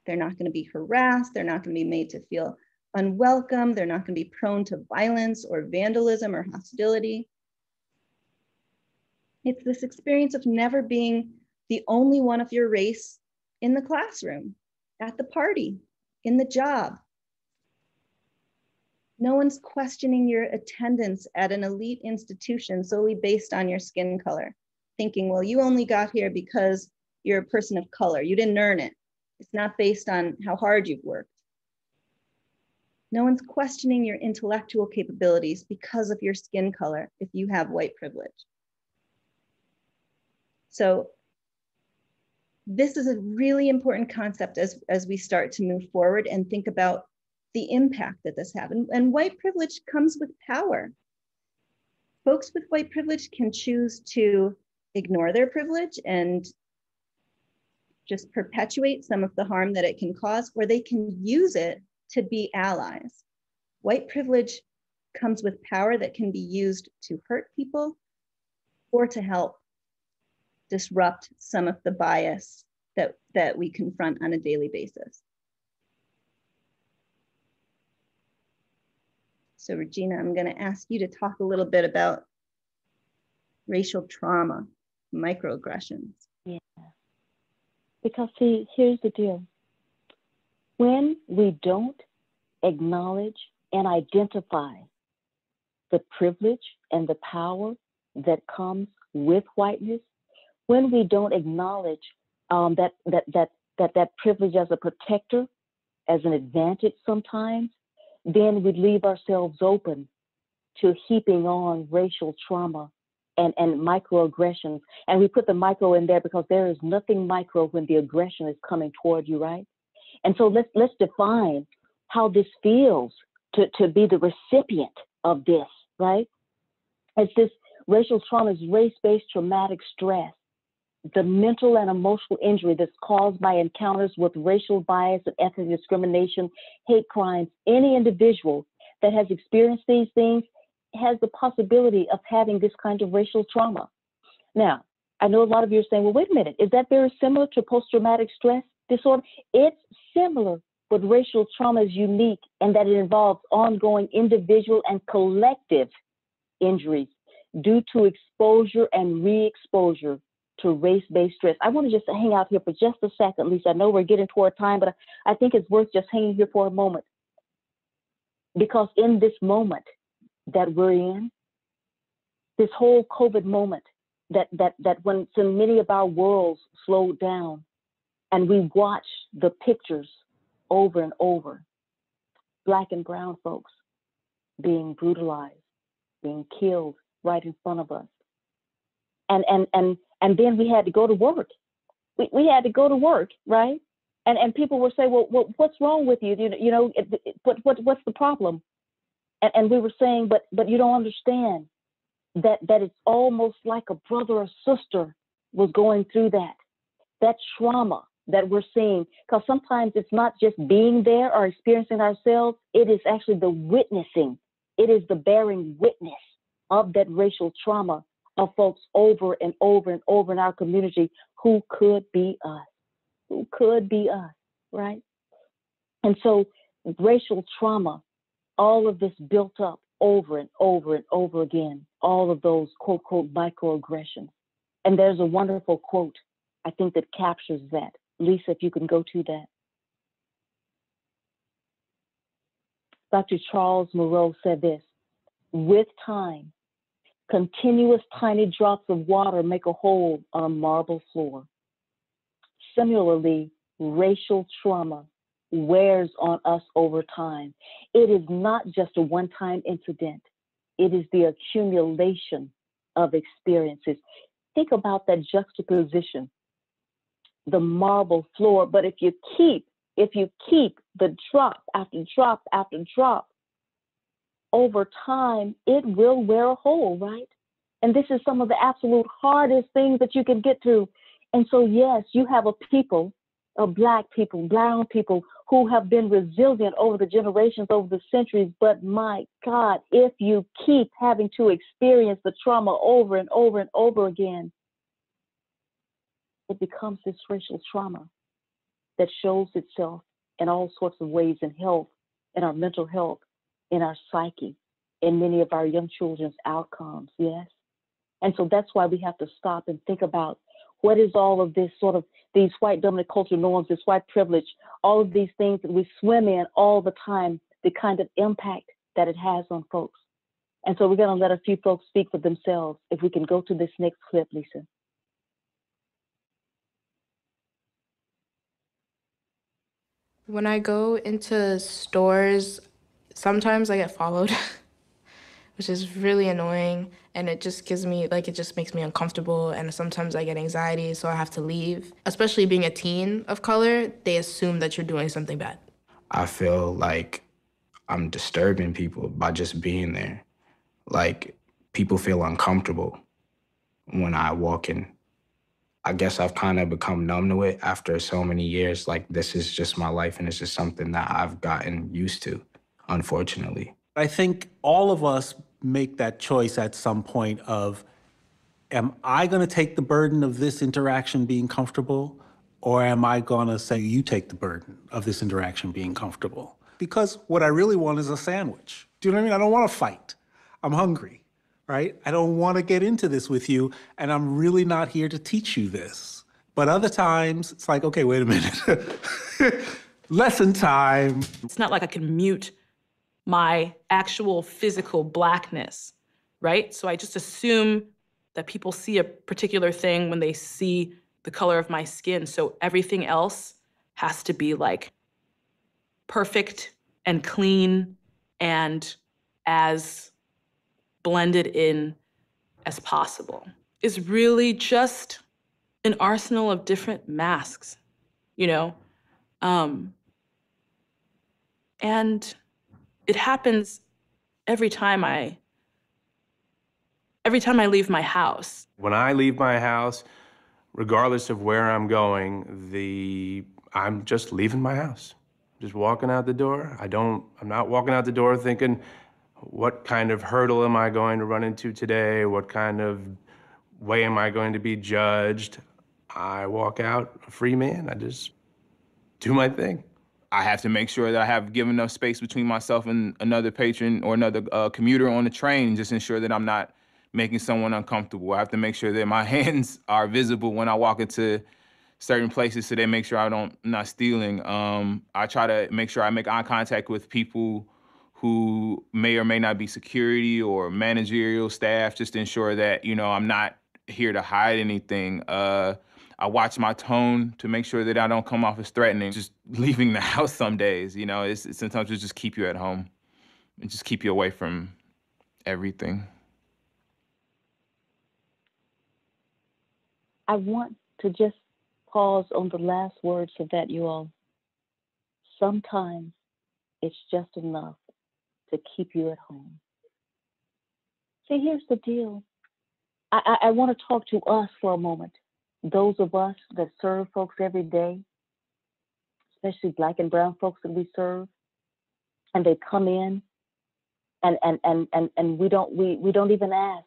They're not going to be harassed. They're not going to be made to feel unwelcome. They're not going to be prone to violence or vandalism or hostility. It's this experience of never being the only one of your race in the classroom, at the party, in the job. No one's questioning your attendance at an elite institution solely based on your skin color, thinking, well, you only got here because you're a person of color. You didn't earn it. It's not based on how hard you've worked. No one's questioning your intellectual capabilities because of your skin color if you have white privilege. So this is a really important concept as we start to move forward and think about the impact that this has. And white privilege comes with power. Folks with white privilege can choose to ignore their privilege and just perpetuate some of the harm that it can cause, or they can use it to be allies. White privilege comes with power that can be used to hurt people or to help disrupt some of the bias that we confront on a daily basis. So Regina, I'm going to ask you to talk a little bit about racial trauma, microaggressions. Yeah, because see, here's the deal. When we don't acknowledge and identify the privilege and the power that comes with whiteness, when we don't acknowledge that privilege as a protector as an advantage sometimes, then we leave ourselves open to heaping on racial trauma and microaggressions. And we put the micro in there because there is nothing micro when the aggression is coming toward you, right? And so let's define how this feels to be the recipient of this, right? It's this racial trauma is race-based traumatic stress, the mental and emotional injury that's caused by encounters with racial bias and ethnic discrimination, hate crimes. Any individual that has experienced these things has the possibility of having this kind of racial trauma. Now, I know a lot of you are saying, well, wait a minute, is that very similar to post-traumatic stress disorder? It's similar, but racial trauma is unique in that it involves ongoing individual and collective injuries due to exposure and re-exposure to race-based stress. I want to just hang out here for just a second, Lisa. I know we're getting toward time, but I think it's worth just hanging here for a moment. Because in this moment that we're in, this whole COVID moment, that when so many of our worlds slowed down and we watched the pictures over and over, Black and brown folks being brutalized, being killed right in front of us. And then we had to go to work. We had to go to work, right? And people were saying, well, what's wrong with you? What's the problem? And we were saying, but you don't understand that it's almost like a brother or sister was going through that trauma that we're seeing. Because sometimes it's not just being there or experiencing ourselves, it is actually the witnessing. It is the bearing witness of that racial trauma of folks over and over and over in our community who could be us, right? And so racial trauma, all of this built up over and over and over again, all of those quote, quote, microaggressions. And there's a wonderful quote, I think, that captures that. Lisa, if you can go to that. Dr. Charles Moreau said this: with time, continuous tiny drops of water make a hole on a marble floor. Similarly, racial trauma wears on us over time. It is not just a one-time incident. It is the accumulation of experiences. Think about that juxtaposition, the marble floor. But if you keep the drop after drop after drop, over time, it will wear a hole, right? And this is some of the absolute hardest things that you can get through. And so, yes, you have a people, Black people, brown people, who have been resilient over the generations, over the centuries. But my God, if you keep having to experience the trauma over and over and over again, it becomes this racial trauma that shows itself in all sorts of ways in health, in our mental health, in our psyche, in many of our young children's outcomes, yes? And so that's why we have to stop and think about what is all of this sort of, these white dominant cultural norms, this white privilege, all of these things that we swim in all the time, the kind of impact that it has on folks. And so we're gonna let a few folks speak for themselves. If we can go to this next clip, Lisa. When I go into stores, sometimes I get followed, which is really annoying. And it just gives me, it just makes me uncomfortable. And sometimes I get anxiety, so I have to leave. Especially being a teen of color, they assume that you're doing something bad. I feel like I'm disturbing people by just being there. Like, people feel uncomfortable when I walk in. I guess I've kind of become numb to it after so many years. Like, this is just my life, and it's just something that I've gotten used to, unfortunately. I think all of us make that choice at some point of, am I gonna take the burden of this interaction being comfortable, or am I gonna say, you take the burden of this interaction being comfortable? Because what I really want is a sandwich. Do you know what I mean? I don't wanna fight. I'm hungry, right? I don't wanna get into this with you, and I'm really not here to teach you this. But other times, it's like, okay, wait a minute. Lesson time. It's not like I can mute my actual physical Blackness, right? So I just assume that people see a particular thing when they see the color of my skin. So everything else has to be like perfect and clean and as blended in as possible. It's really just an arsenal of different masks, you know? And it happens every time I leave my house. When I leave my house, regardless of where I'm going, I'm just leaving my house. Just walking out the door. I'm not walking out the door thinking, what kind of hurdle am I going to run into today? What kind of way am I going to be judged? I walk out a free man. I just do my thing. I have to make sure that I have given enough space between myself and another patron or another commuter on the train, just ensure that I'm not making someone uncomfortable. I have to make sure that my hands are visible when I walk into certain places so they make sure I'm not stealing. I try to make sure I make eye contact with people who may or may not be security or managerial staff, just to ensure that, you know, I'm not here to hide anything. I watch my tone to make sure that I don't come off as threatening. Just leaving the house some days, you know, sometimes it just keep you at home and just keep you away from everything. I want to just pause on the last words of that, you all. Sometimes it's just enough to keep you at home. See, here's the deal. I want to talk to us for a moment. Those of us that serve folks every day, especially Black and brown folks that we serve, and they come in and we don't even ask,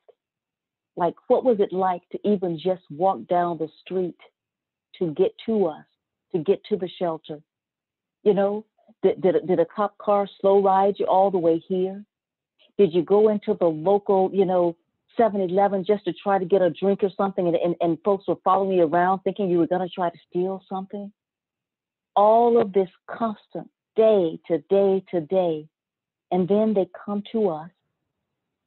like, what was it like to even just walk down the street to get to us, to get to the shelter? You know, did a cop car slow ride you all the way here? Did you go into the local, you know, 7-Eleven just to try to get a drink or something, and folks were following you around thinking you were going to try to steal something? All of this constant, day to day to day. And then they come to us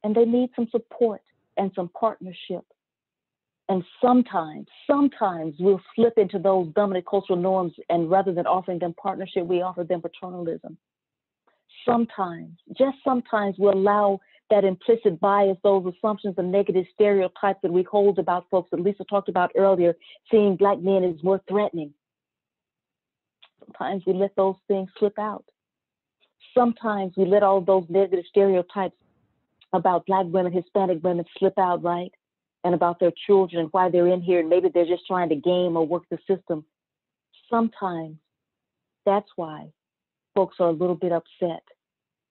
and they need some support and some partnership. And sometimes we'll slip into those dominant cultural norms, and rather than offering them partnership, we offer them paternalism. Sometimes, just sometimes, we'll allow that implicit bias, those assumptions and negative stereotypes that we hold about folks that Lisa talked about earlier, seeing Black men as more threatening. Sometimes we let those things slip out. Sometimes we let all those negative stereotypes about Black women, Hispanic women slip out, right? And about their children and why they're in here, and maybe they're just trying to game or work the system. Sometimes that's why folks are a little bit upset,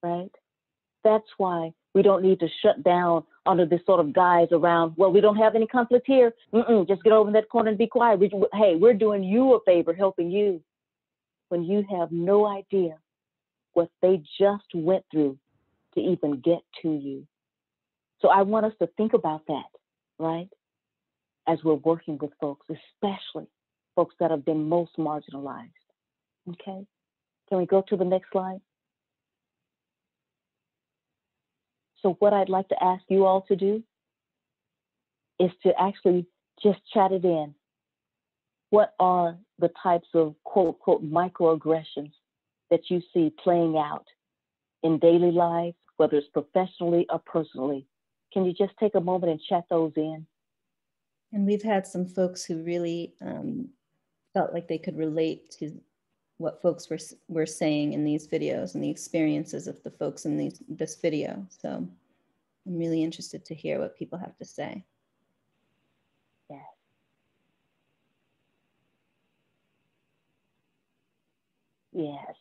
right? That's why we don't need to shut down under this sort of guise around, well, we don't have any conflict here. Just get over in that corner and be quiet. Hey, we're doing you a favor, helping you, when you have no idea what they just went through to even get to you. So I want us to think about that, right? As we're working with folks, especially folks that have been most marginalized. Okay? Can we go to the next slide? So what I'd like to ask you all to do is to actually just chat it in. What are the types of quote, unquote, microaggressions that you see playing out in daily life, whether it's professionally or personally? Can you just take a moment and chat those in? And we've had some folks who really felt like they could relate to what folks were saying in these videos and the experiences of the folks in this video. So I'm really interested to hear what people have to say. Yes. Yes.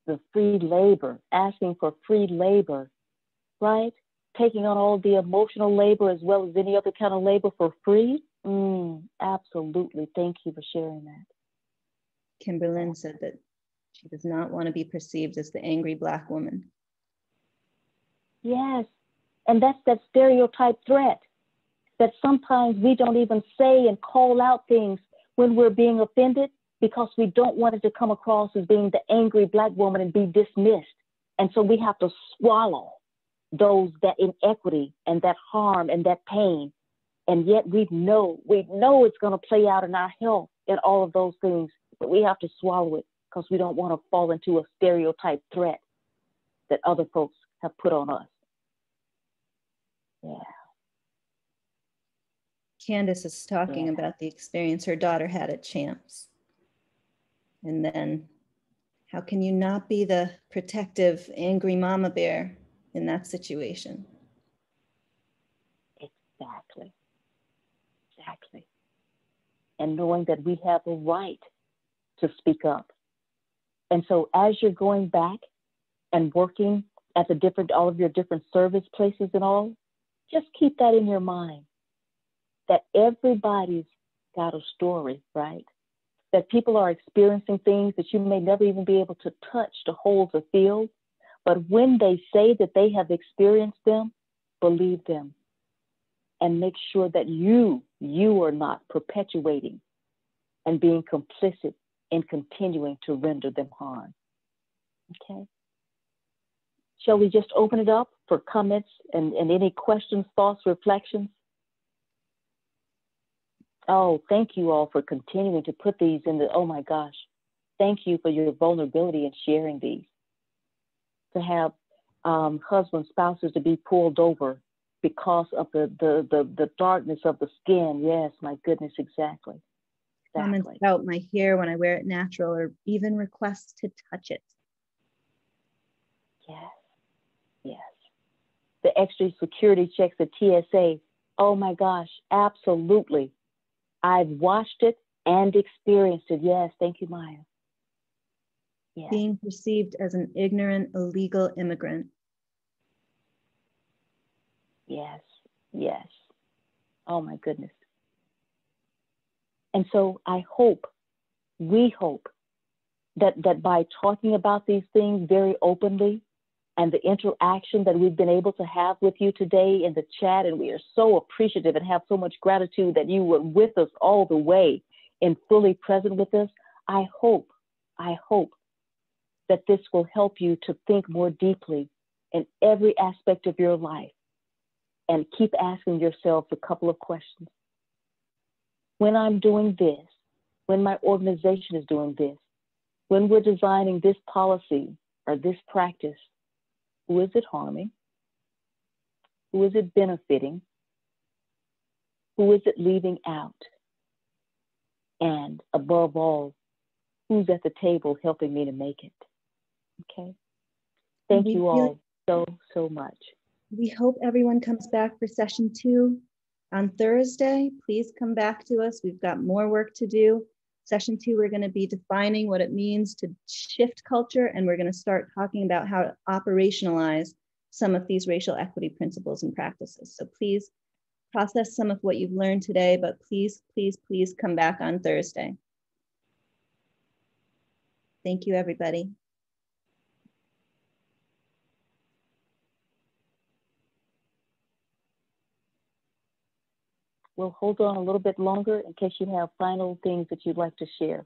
The free labor, asking for free labor, right? Taking on all the emotional labor as well as any other kind of labor for free. Absolutely. Thank you for sharing that. Kimberlyn said that she does not want to be perceived as the angry Black woman. Yes. And that's that stereotype threat that sometimes we don't even say and call out things when we're being offended because we don't want it to come across as being the angry Black woman and be dismissed. And so we have to swallow that inequity and that harm and that pain. And yet we know it's going to play out in our health and all of those things, but we have to swallow it because we don't want to fall into a stereotype threat that other folks have put on us. Yeah. Candace is talking about the experience her daughter had at Champs. And then how can you not be the protective, angry mama bear in that situation? Exactly. Exactly. And knowing that we have a right to speak up. And so as you're going back and working at all of your different service places and all, just keep that in your mind, that everybody's got a story, right? That people are experiencing things that you may never even be able to touch, to hold, or feel. But when they say that they have experienced them, believe them. And make sure that you are not perpetuating and being complicit in continuing to render them harm. Okay? Shall we just open it up for comments and any questions, thoughts, reflections? Oh, thank you all for continuing to put these in the, oh my gosh. Thank you for your vulnerability in sharing these. To have husbands, spouses to be pulled over because of the darkness of the skin. Yes, my goodness, exactly. Comments about my hair when I wear it natural, or even requests to touch it. Yes, yes. The extra security checks at TSA. Oh my gosh, absolutely. I've watched it and experienced it. Yes, thank you, Maya. Yes. Being perceived as an ignorant, illegal immigrant. Yes, yes. Oh my goodness. And so we hope that by talking about these things very openly and the interaction that we've been able to have with you today in the chat, and we are so appreciative and have so much gratitude that you were with us all the way and fully present with us. I hope that this will help you to think more deeply in every aspect of your life and keep asking yourselves a couple of questions. When I'm doing this, when my organization is doing this, when we're designing this policy or this practice, who is it harming? Who is it benefiting? Who is it leaving out? And above all, who's at the table helping me to make it? Okay. Thank you all so much. We hope everyone comes back for session 2 on Thursday. Please come back to us. We've got more work to do. Session 2, we're going to be defining what it means to shift culture, and we're going to start talking about how to operationalize some of these racial equity principles and practices. So please process some of what you've learned today, but please, please, please come back on Thursday. Thank you, everybody. We'll hold on a little bit longer in case you have final things that you'd like to share.